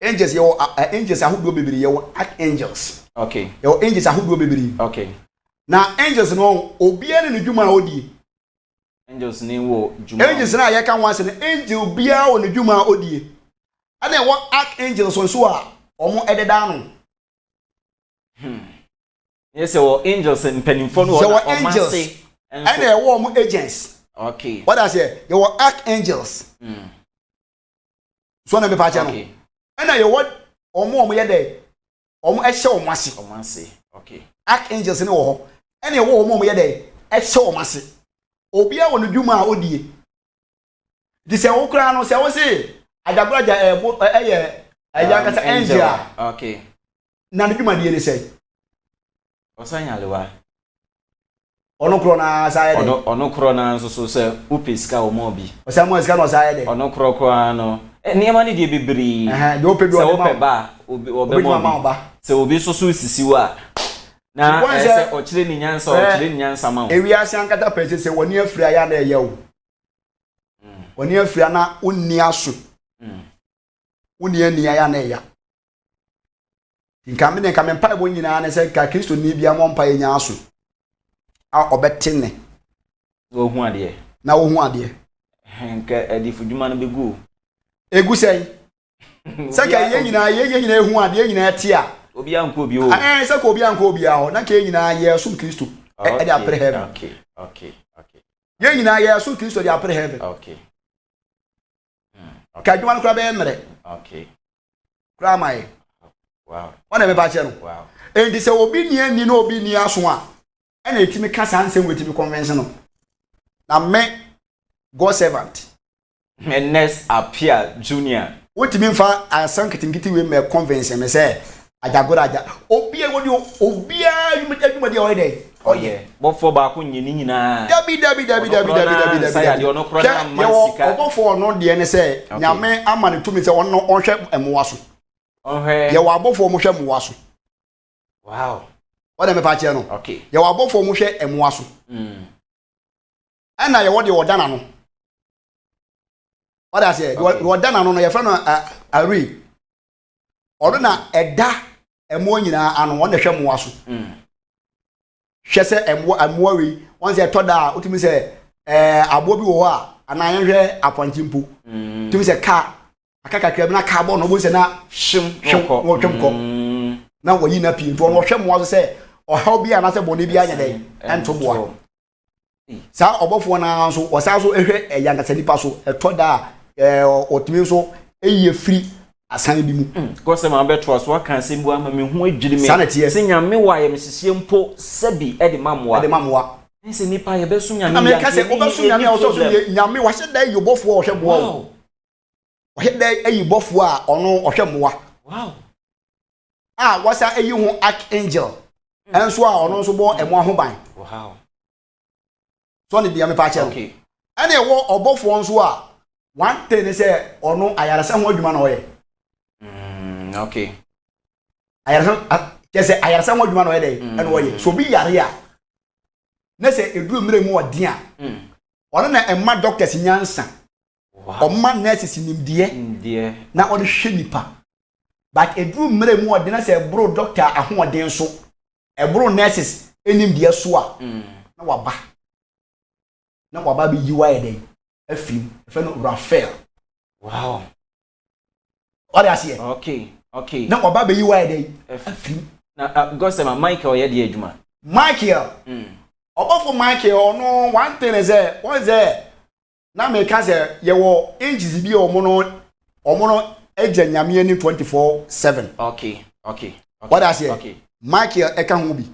angels yo angels ahodo bebiri yo archangels okay yo angels ahodo bebiri okay na angels no obiara ne dwuma odi angels ni wo dwuma angels na ye kan wanse ne angel biara wo ne dwuma odi ana wo archangels so a omo ededa no yes wo angels and penifo no wo angels ana wo omo agents okay what I say yo archangels so na me pa cha no ana yo what omo ye dey omo ehye omo ase okay archangels ne wo ho ana yo omo ye dey ehye omo ase obia wo no dwuma odie di se wo kra no se wo se adaguraja eye ayakasa angel okay na no dwuma die ne se osanya lewa ono kro na saye de ono kro na so se upiska omo bi osamo iska no saye de ono kro no niema ni die bibiri de opedu se wo pe ba obemo ba se obi so sisi wa na ese ochire ni nyansa ma ewi ase ankata pese se woni afira ya na eye wo woni afira na onni aso woni ani ya na eya nkambe ne kambe pa bo nyina na se ka Kristo ni bia mo mpa nya aso a obetene wo hu ade na wo hu ade nka adifuduma no begu egu sei saka ye nyina ehu ade ye nyina ete a obi anko obi o saka obi anko obi a ho na ka ye nyina ye sum Kristo e de apre heaven okay ye nyina ye sum Kristo de apre heaven okay ka dwuma no kra be mere okay kra mai wow wana me ba che no wow endi se obi ni ani na obi ni aso a na etimi kasa ansem wetimi convention no na me God servant Ernest Apia Junior wotimi mfa asan kitingiti we me convention me say ajagora aja obi e wodi obi a adwuma de o dey oye bofo ba ko nyini nyina dabi say ade ono kro na masika obofo no de ne say nyame ama ne tumi say ono onhwe emowa so ohwe ye wa abofo mo hwe emowa so wow wada me pa che no okay ye wa abofo mo hwe emowa so ana ye wodi odana no wada say odana no ye fa no ari odana eda emo nyina ano wona hwe emowa so hwe se emowa wi won say toda utimi say abo bi wo ho a ana yenhwe aponchimpu timi say ka akaka kwa bi na ka bo no bo say na shim wo twemko na wo yi na pi nto no hwe mo so say o ha obi ana say boni bi anya dai ento boa sa obofo na so o sa so ehwe eyankasa nipa so etoda otimi so eye free asan bi mu ko se ma beto so aka se mbu ama me hu adwiri me sanete se nyame wa ye mhyehyie mpo sabi e de mamwa nse nipa ye besu nyame ya me ka se obesu nyame o so nyame wa hye dai yobofo o hwe boa ɔhye dɛ ayi bɔfo a ɔno ɔhwɛ mmoa wow wasa ayi ho archangel enso a ɔno nso bɔ ɛmoa ho ban wow so ne bia me pa kyɛ okay ɛna ɛwɔ ɔbɔfo nso a one thing is say ɔno ayaresa ho adwuma na ɔyɛ okay ayaresa ho adwuma na ɔyɛ dɛ ɛna ɔyɛ so bi yare a na sɛ eduru mmerɛ mu ɔden a ɔno na ɛma doctors nyansa ɔma nurses nimdeɛ na ɔde hwɛ nipa but eduru mmerɛ mu ɔden na sɛ ɛboro doctor ahoɔden so ɛboro nurses enimdeɛ so a na waba bi yiwa yɛ dɛ afim ɛfɛ no Raphael wow ɔde aseɛ okay na waba bi yiwa yɛ dɛ afim na gosema Michael yɛ de adwuma Michael ɔbɔfo Michael ɔno one thing is what is na me ka sɛ yɛwɔ angels bi ɔmo no agya nyame ani 24/7 okay what I say Michael ɛka ho bi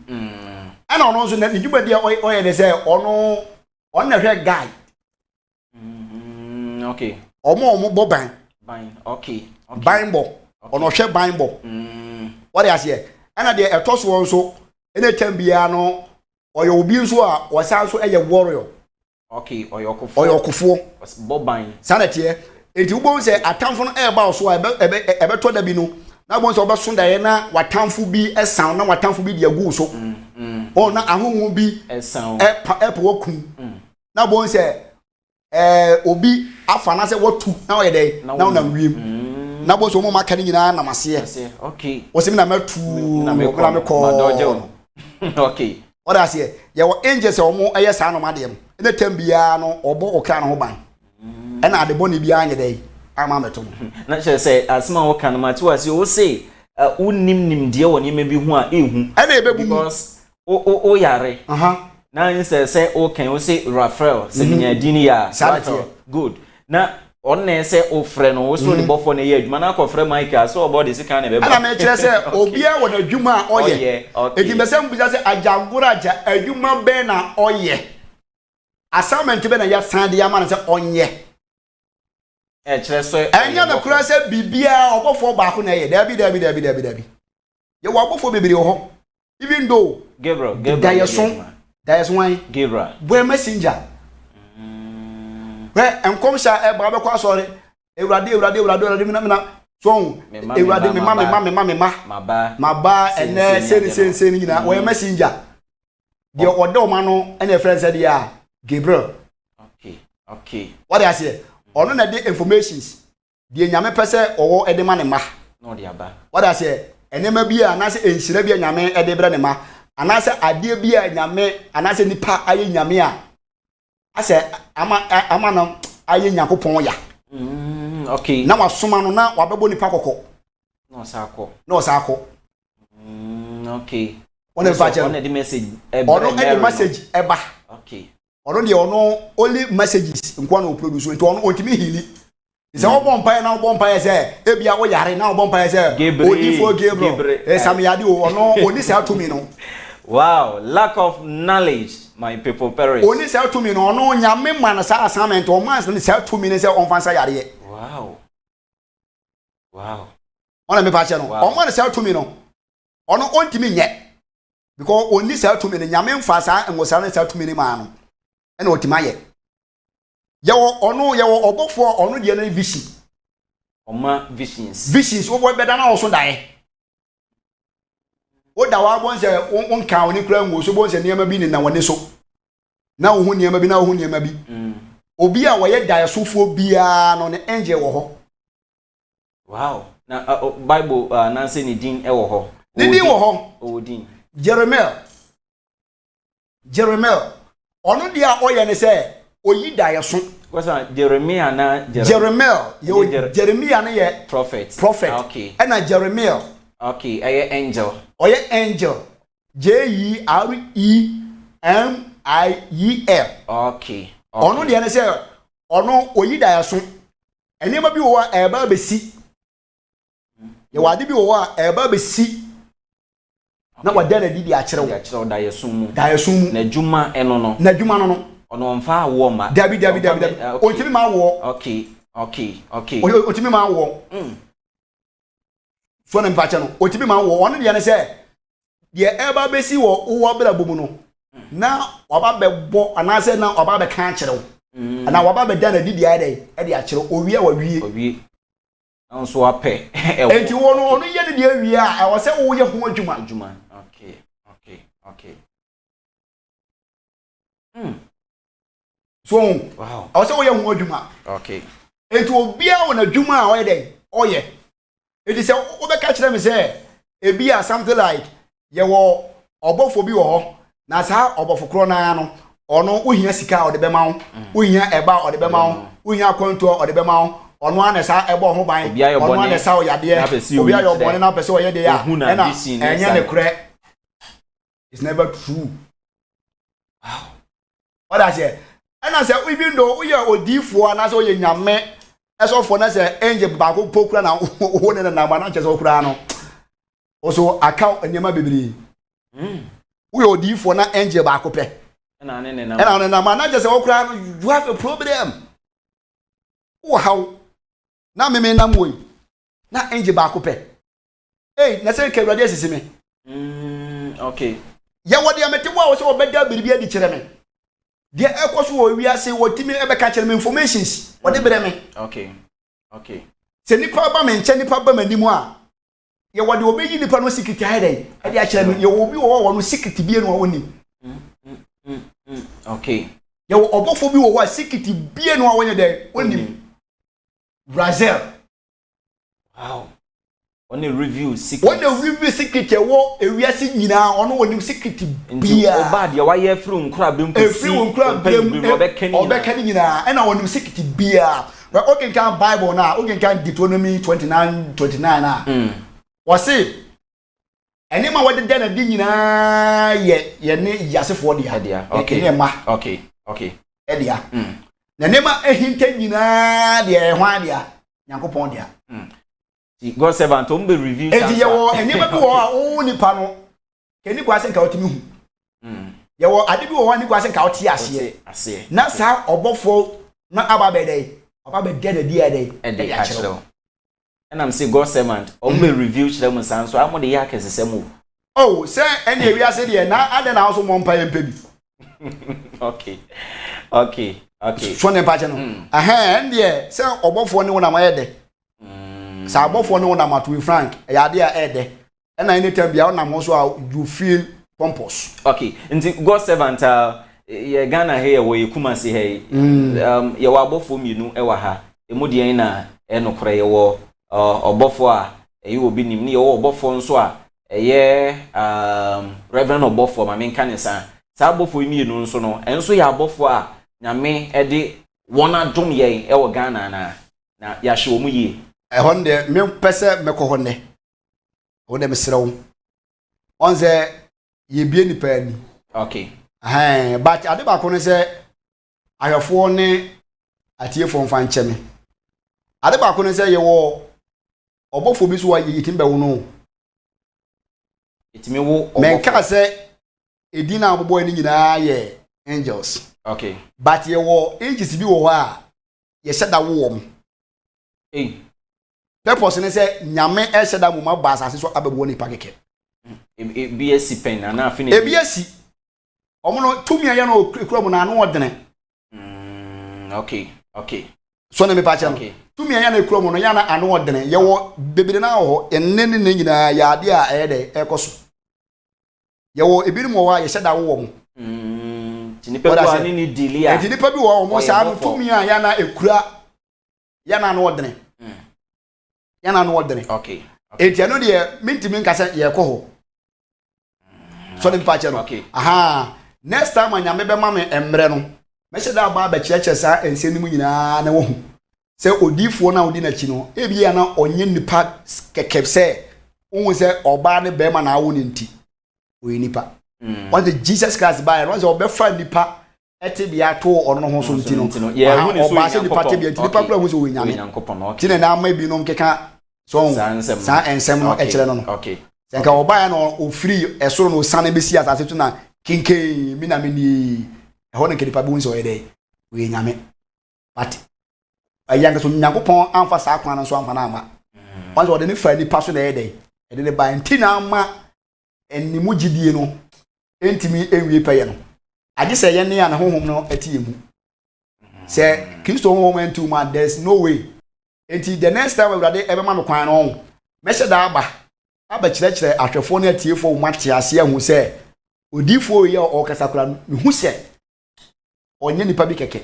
ɛna ɔno nso na dwuma dia ɔyɛ de sɛ ɔno na hwɛ guide okay ɔmo bɔ ban okay ban bɔ ɔno hwɛ ban bɔ what I say ɛna de ɛtɔ so nso ɛna tam bia no ɔyɛ obi nso a ɔsan so ɛyɛ warrior okay ɔyɛ ɔkofo bɔ ban sanɛteɛ enti wobɔ sɛ atamfo no ɛba so a ɛbɛtɔ da bi no na bɔ sɛ ɔbɛso daeɛ na watamfo bi ɛsan na watamfo bi de agu so na ahoho bi ɛsan ɛpɛ wakum na bɔ sɛ obi afa na sɛ watu na ɔyɛ dɛ na wonam wiem na bɔ sɛ ɔmo maka no nyinaa nam aseɛ okay wɔsɛ mi na mɛtu na mekɔ okay ɔda aseɛ yɛwɔ angels a ɔmo ɛyɛ saa nom adeɛ no ɛna tam biara no ɔbɔ ɔkra no ho ban ɛna ade bɔ ne biara nyɛ dɛ ama mɛto mo na kyerɛ sɛ asɛm a wɔka no mate wase wo se wonim nimdeɛ wɔ nneɛma bi ho a ɛhu ɛna ɛbɛbu because o yare na sɛ wokan wo se Raphael sɛ nya din ya good na ɔnne sɛ ofrɛ no wo so ne bɔfo no yɛ adwuma na akɔfrɛ Michael so ɔbɔ de sika na bɛba ana me kyerɛ sɛ obia wɔ n'adwuma a ɔyɛ eti mesɛ mbuja sɛ ajankora agya adwuma bɛn na ɔyɛ assignment bɛn na yɛ san de ama na sɛ ɔnyɛ kyerɛ sɛ ɛnya na kura sɛ bibia ɔbɔfo baako na yɛ dabi yɛ wɔ ɔbɔfo bebree wɔ hɔ even though Gabriel Dayes wan Gabriel boy messenger enkom sha e bra be kwa sori ewrade mina so ewrade me ma ene sen nyina we messenger de ode o ma no ene friend said ya Gabriel okay what I say ono na de informations de nyame pese owo ede ma ne ma no de aba what I say enema bi a na se enhyira bi a nyame ede bre ne ma ana se ade bi a nyame ana se nipa aye nyame a ase ama no aye nyakopon ya okay na wasoma no na wabebo nipa kokko na osako okay one the message eba okay ono de ono only messages nkwa na produce nti ono ontimi hili se wo bompa na wo bompa se ebia wo yare na wo bompa se odifo Gabriel samyade ono oni se atumi no wow lack of knowledge my people perish oni se atumi no ono nyame man sa assignment o man se atumi ne se onfansa yare wow ona me pa che no o man se atumi no ono ontimi nye because oni se atumi ne nyame mfasa enwosa ne se atumi ne ma no ena otima ye yewo obofo ono de na vision oma visions wo boy beda na oso dae o da wa bon se won kan oni kura ngo so bon se niam bi ni na woni so na wo hu niam bi obi a wo ye dae sofo bia no ne angel wo ho wow na Bible na say ni din e wo ho ni din wo ho o din Jeremiah ono dia o ye ne se oyi dae so kwasa Jeremiah na Jeremiah na ye prophet okay na Jeremiah okay aye angel JEREMIEL okay ono dia ne se ono oyi dae so enema bi wo a eba besi ye wade bi wo a eba besi na wada na didi a kyerew dae so mu na djuma eno no na djuma no ono mfa wo ma dabi ontimi ma wo okay Okay. Otimi ma wo. So na mpache no. Otimi ma wo. Ono de ne se de eba besi wo bra bomu no. Na oba bebo anase na oba be kan kire. Na oba be da na didi ai de a kire owie wa wie. Nso apɛ. Enti wo no ono ye ne de awie a wo se wo ye ho adwuma. Okay. So wow. I was say wo ye ho adwuma. Okay. Enti obia wo na adwuma a wo ye den. Oye. Enti se wo be ka kire me say ebia something like ye wo obofo bi wo ho. Na sa obofo kro na no ono ohia sika o de be ma wo. Ohia eba o de be ma wo. Ohia kwanto o de be ma wo. Ono ane sa ebo ho ban. Ono ane sa o yade. Obia yo bone na pese o ye de ya. Na enye ne kure. It's never true. Wow. What I say? And I say even though we are odifo and so ye nyame eso for na say angel ba ko pokura na wo ne na ma na chese okura no. Also account enyema bebiri. We odifo na angel ba ko pe. Na ne na. And na ma na chese okura no you have a problem. Wow. Na me na moyi. Na angel ba ko pe. Hey, na say kewrade asisi me. Okay. Ya wode amete wo so obeda biribi adi kire me. De ekoso wo wiase wotimi ebeka kire me informations. Wode bere me. Okay. Se nipa ba me nche nipa ba manimu a ye wode obeyi nipa no secret haidai. E de akire me ye obi wo no secret bie no woni. Okay. Ye obofo bi wo secret bie no wonye dai woni. Brazil. Wow. When they review secret wo ewiase nyina ono wonim secret bia oba de why from nkra bem obekani nyina ena wonim secret bia we oken kan bible na oken kan Deuteronomy 29 na wo se eni ma wode den adi nyina ye ne yasefo dia okay edia na ne ma ehinta nyina de ehwan dia Nyankopon dia God servant ombe review enti yewo enima bi wo nipa no keni kwase nka otimi hu yewo ade bi wo ni kwase nka otie ase na sa obofo na ababedai obabede da dia dai e achiro and am say God servant ombe review chire mu san so amode ya kesesem oh say eni ewi ase de na ade na so mo mpa yempa bi okay so ne pa che no ende say obofo ni wo na mayede sa abofo no na matu Frank yade a ede na anytime bia na mo so you feel pompous. Okay, nti God servant ye Ghana here wo Kumasi here ye wa abofo mienu e wa ha emodien na enokore ye wo obofo a ye obi nim ne ye wo obofo nso a ye Reverend obofo ma menka ne sa abofo mienu nso no enso ye abofo a nyame e de wona dom ye e wo Ghana na ya hye wo mu ye honde me pese meko honde me srew onze ye bie nipa ani okay but ade ba ko ne se ahwefo ne atiefo mfa ncheme ade ba ko ne se ye wo obofo bi so wa ye yitimbe wo no itime wo men ka se edina abobo ani nyina ye angels okay but ye wo angels bi wo ha ye sheda wo wom purpose ne say nyame e sheda mu ma ba asase so abebo ni pakeke BSc pen na afini BSc omono tumi aya no ekura mu na anu odene okay so na me pa cha no tumi aya na ekura mu no ya na anu odene ye wo bebere na ho enne ne nyina ya ade a ede ekoso ye wo ebiri mu wa ye sheda wo mu tinipa bi ani ni dilia tinipa bi wo mo sa anu tumi aya na ekura ya na anu odene yana no wodere okay enti ano de mintimi nkasa ye ko ho so dem pa che no next time anyame be ma me emre no me se da ba ba cheche sa enseni mu nyina na wo hu se odifo na odi na chi no e bi ya na onye nipa kekepse ohun se oba ne be ma na awo ne nti o nipa what the Jesus Christ by no se obefa nipa ete bia to ono ho so nti no oba se nipa te bia nti nipa kula hu se wo nyame tine na ama bi no mkeka so sa ensem no ekire no okay senka oba ya no ofiri esoro no sane besi asase tu na kinken mi na me ni ho ne kedipa bu nso yede we nyame but ayanka so Nyankopɔn amfa saa kwan no so amfa na ama once ɔde ne fa nipa so na yɛ dɛ ɛde ne ba nti na ama enimu gidie no entimi enwie pɛyɛ no agye sɛ yɛ ne a na honhom no ɛte yɛmu sɛ Kristo honhom enti ma there's no way enti the next time Awurade ɛbɛma me kwan no mɛhyɛ da aba kyerɛkyerɛ ahwɛfo no atiefo wo mate ase ahu sɛ odifo yɛ ɔkasa kora mehu sɛ ɔnyɛ nipa bi kɛkɛ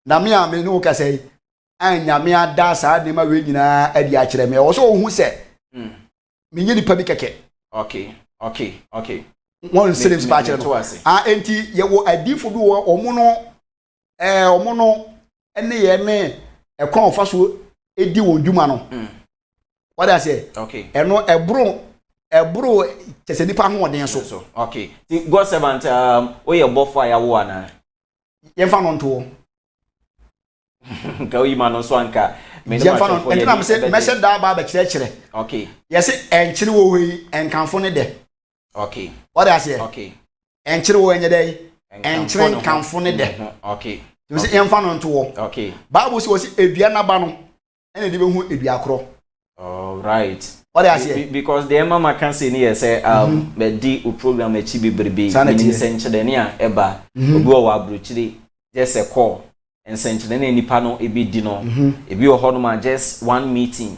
na me a me no kasa yi anya me ada saa de ma we nyinaa adi akyerɛ me ɔso ohu sɛ me nyɛ nipa bi kɛkɛ okay one series pa kyerɛ no enti yɛ wo adifo bi wo ɔmo no ɛne yɛ ne ɛkɔn fa so edi wɔn dwuma no what I say okay ɛno ɛbro kyese nipa ho ɔden so okay God servant oyɛ bɔfo a yawo ana yɛmfa no nto ka oyi ma no so anka me yɛmfa no ɛntina me sɛ mɛhyɛ da ba kyerɛkyerɛ okay yɛse ɛnkyere wɔ hɔ yi ɛnkanfo ne de okay what I say okay ɛnkyere wɔ nyɛ dɛ ɛnkyere nkanfo ne de okay me sɛ yɛmfa no nto okay Bible sɛ wɔsi edua naba no ɛna de bɛhu edua korɔ all right what I say because the mama can say near say be di o program e chi bebrebe ni senchede a eba obi o wa abrochire just a call and senchede na nipa no e bi di no e bi o ho no ma just one meeting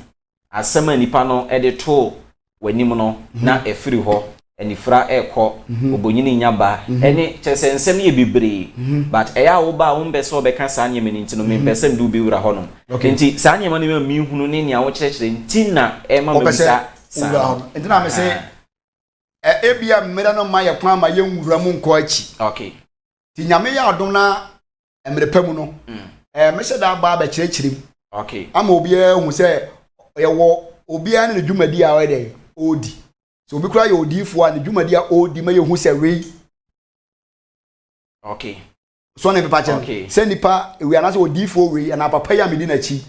asema nipa no e de to wanim no na e free ho enifra e kɔ obonyini nyaba ene kyese nsem ye bebree but eya wo ba wo mbese obeka saa nyeme ni ntino me mpese mdu bi wura hɔ no nti saa nyeme no me hunu ne nea wo kyerɛkyerɛ nti na e ma me bisa saa nti na me se ebia mmera no ma ye kwan ma ye nwura mu nkɔ achi okay ti nyame ya adom na emre pamu no me se da ba ba kyerɛkyerɛ okay ama obia hu sɛ ye wo obia ne dwumadi a we dey odi so obi kura yɛ odifo a ne dwumadi a odi ma yehu sɛ wei okay so na pepa kyɛn sɛ nipa ewi anase odifo wei na papa ya medi na chi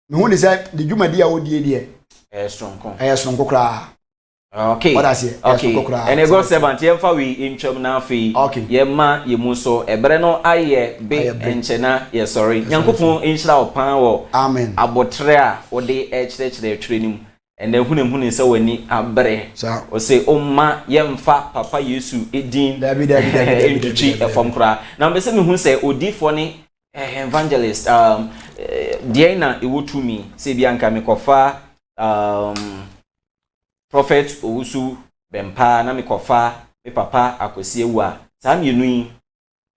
me hu ne sɛ ne dwumadi a odi de strong kura okay what I say okay and e go servant yem fa we intwam na afi yem ma yemu so ebre no aye be enchena ye sorry Nyankopɔn enhyira opan wo amen abotre a wo de ekyerɛkyerɛ atwrenim ene hunu sɛ wani abre o se umma yemfa papa Yesu edin entuchi efom kra na mbese me hu sɛ odifo ne evangelist die na ewotumi se bia nka me kofa prophet Owusu Bempa na me kofa me papa Akosi Ewu a saa mienu yi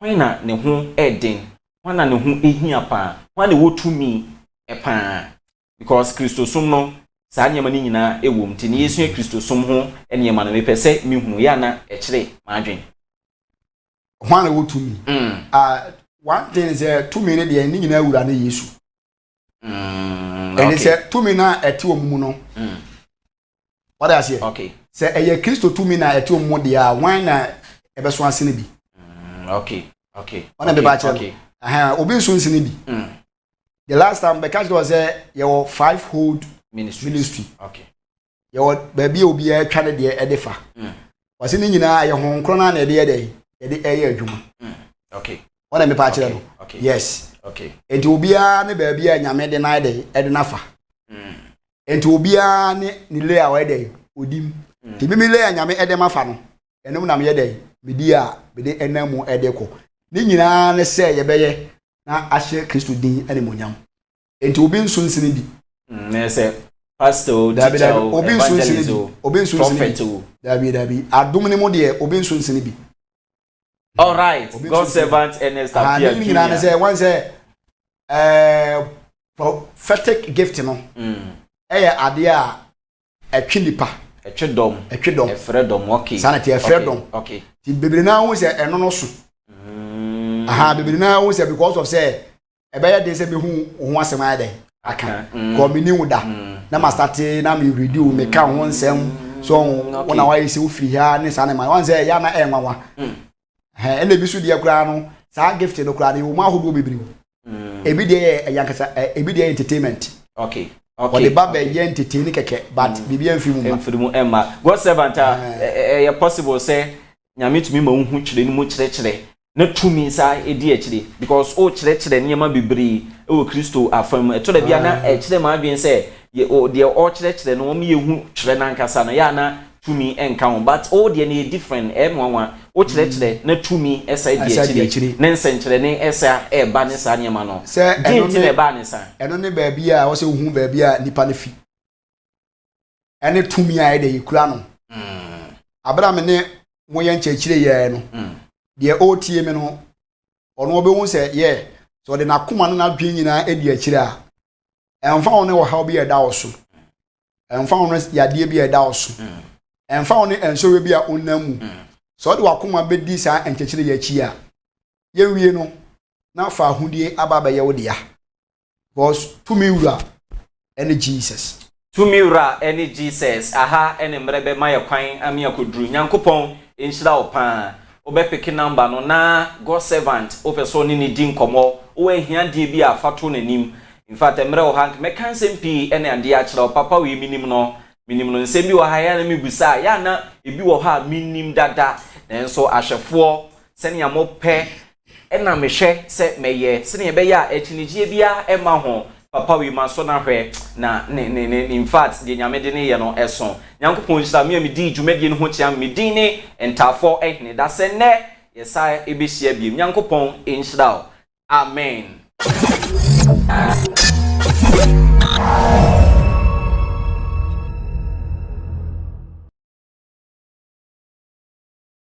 hwan na ne ho eden hwan na ne ho ehia pa hwan na wotumi epa because Christosum no saa nyema ni nyina ewom ti ne Yesu Kristosom ho enema na mepɛ sɛ mehunu ya na ɛkyerɛ maadwen hwan na wotumi one thing is tumi ne de ni nyina wura na Yesu ɛne sɛ tumi na ɛte omumu no what I say okay sɛ ɛyɛ Kristo tumi na ɛte omumu de a hwan na ɛbɛso asene bi okay ona be ba kyerɛ obi nso nsene bi the last time the catch was your fivefold ministry okay your baby obi atwa ne de edefa wase ne nyina ye ho nkro na na de de eye adwuma okay ona me pa kire no yes okay enti obi a ne baby a nyame de na de nafa enti obi a ne lay a we de odim ti me lay a nyame ede mafa no enum na me ye de bidi a bidi enamu ede ko ne nyina ne se ye beye na ahye Kristo din ene monyam enti obi nso nsini bi na se pastor teacher obi nso nsini bi obi nso nsini bi dabi adom ne mo de obi nso nsini bi all right God servant Ernest Apia ni nyina ne se wan se prophetic gift no ade a etwinipa etwedom efredom okay sanate efredom okay ti bebre na hu se eno no so bebre na hu se because of say ebeye de se be hu ho asem ade aka ko me ni wuda na ma start na me ready me ka ho nsem so wona wa yesi wo free ha ne sane ma wan say ya na enwanwa ene bi su de kura no sa gift no kura ne wo ma hodo bebre ebi de yankasa ebi de entertainment okay the baba ye entertain keke but bibia mfimu emma God servant possible say nyame tumi ma unhu kyerɛ ni mu kyerɛkyerɛ na tumi sa edi akire because o kyerɛkyerɛ nneɛma bebree ɛwɔ Kristo afam ɛto da bia na ɛkyerɛ ma adwen sɛ de o kyerɛkyerɛ no wɔn yehu kyerɛ nankasa no ya na tumi enka ho but o de ne different ɛmwanwa o kyerɛkyerɛ na tumi ɛsa edi akire ne nsɛnkyerɛ ne ɛsa ɛba ne sa nneɛma no sɛ ɛno ne ɛba ne sa ɛno ne baabi a wɔsɛ ohu baabi a nipa ne fi ɛne tumi a ɛde yikura no Abraham ne mo yɛ nkyɛkyerɛ yɛ no deɛ otie me no ɔno obehu sɛ yɛ so de nakoma no na dwen nyinaa edi akyire a ɛmfa wo ne wɔ haw bi ɛda wo so ɛmfa wo ne yadeɛ bi ɛda wo so ɛmfa wo ne ɛnsɔre bi a onnam mu so de wakoma bedi saa nkyɛkyerɛ yɛ akyi a yɛwie no na fa ahodie aba bɛyɛ wo dea because tumi wura ɛne Jesus tumi wura ɛne Jesus aha ɛne mmerɛ bɛ ma yɛ kwan ami akoduru nyankopɔn enhyira wo paa obepeke number no na God servant opeso ni ni din komo o ehia die bi afato nanim in fact emre o hank me kan sempi ene ande a kyerɛ papa we minim no nsɛm bi wɔ ha ya na mebusa ya na ebi wɔ ha minim dada nanso ahwɛfoɔ sɛnea mo pɛ ɛna mehwɛ sɛ meyɛ sɛnea bɛyɛ a akyinigie bia ɛma ho papa we ma so na hwɛ na in fact de nyame de ne yɛ no ɛso nyankopɔn hyira me me di dwumadie no ho kyia me din ne entafo ehne da sɛ nɛ yɛsa ebehia biem nyankopɔn enhyira amen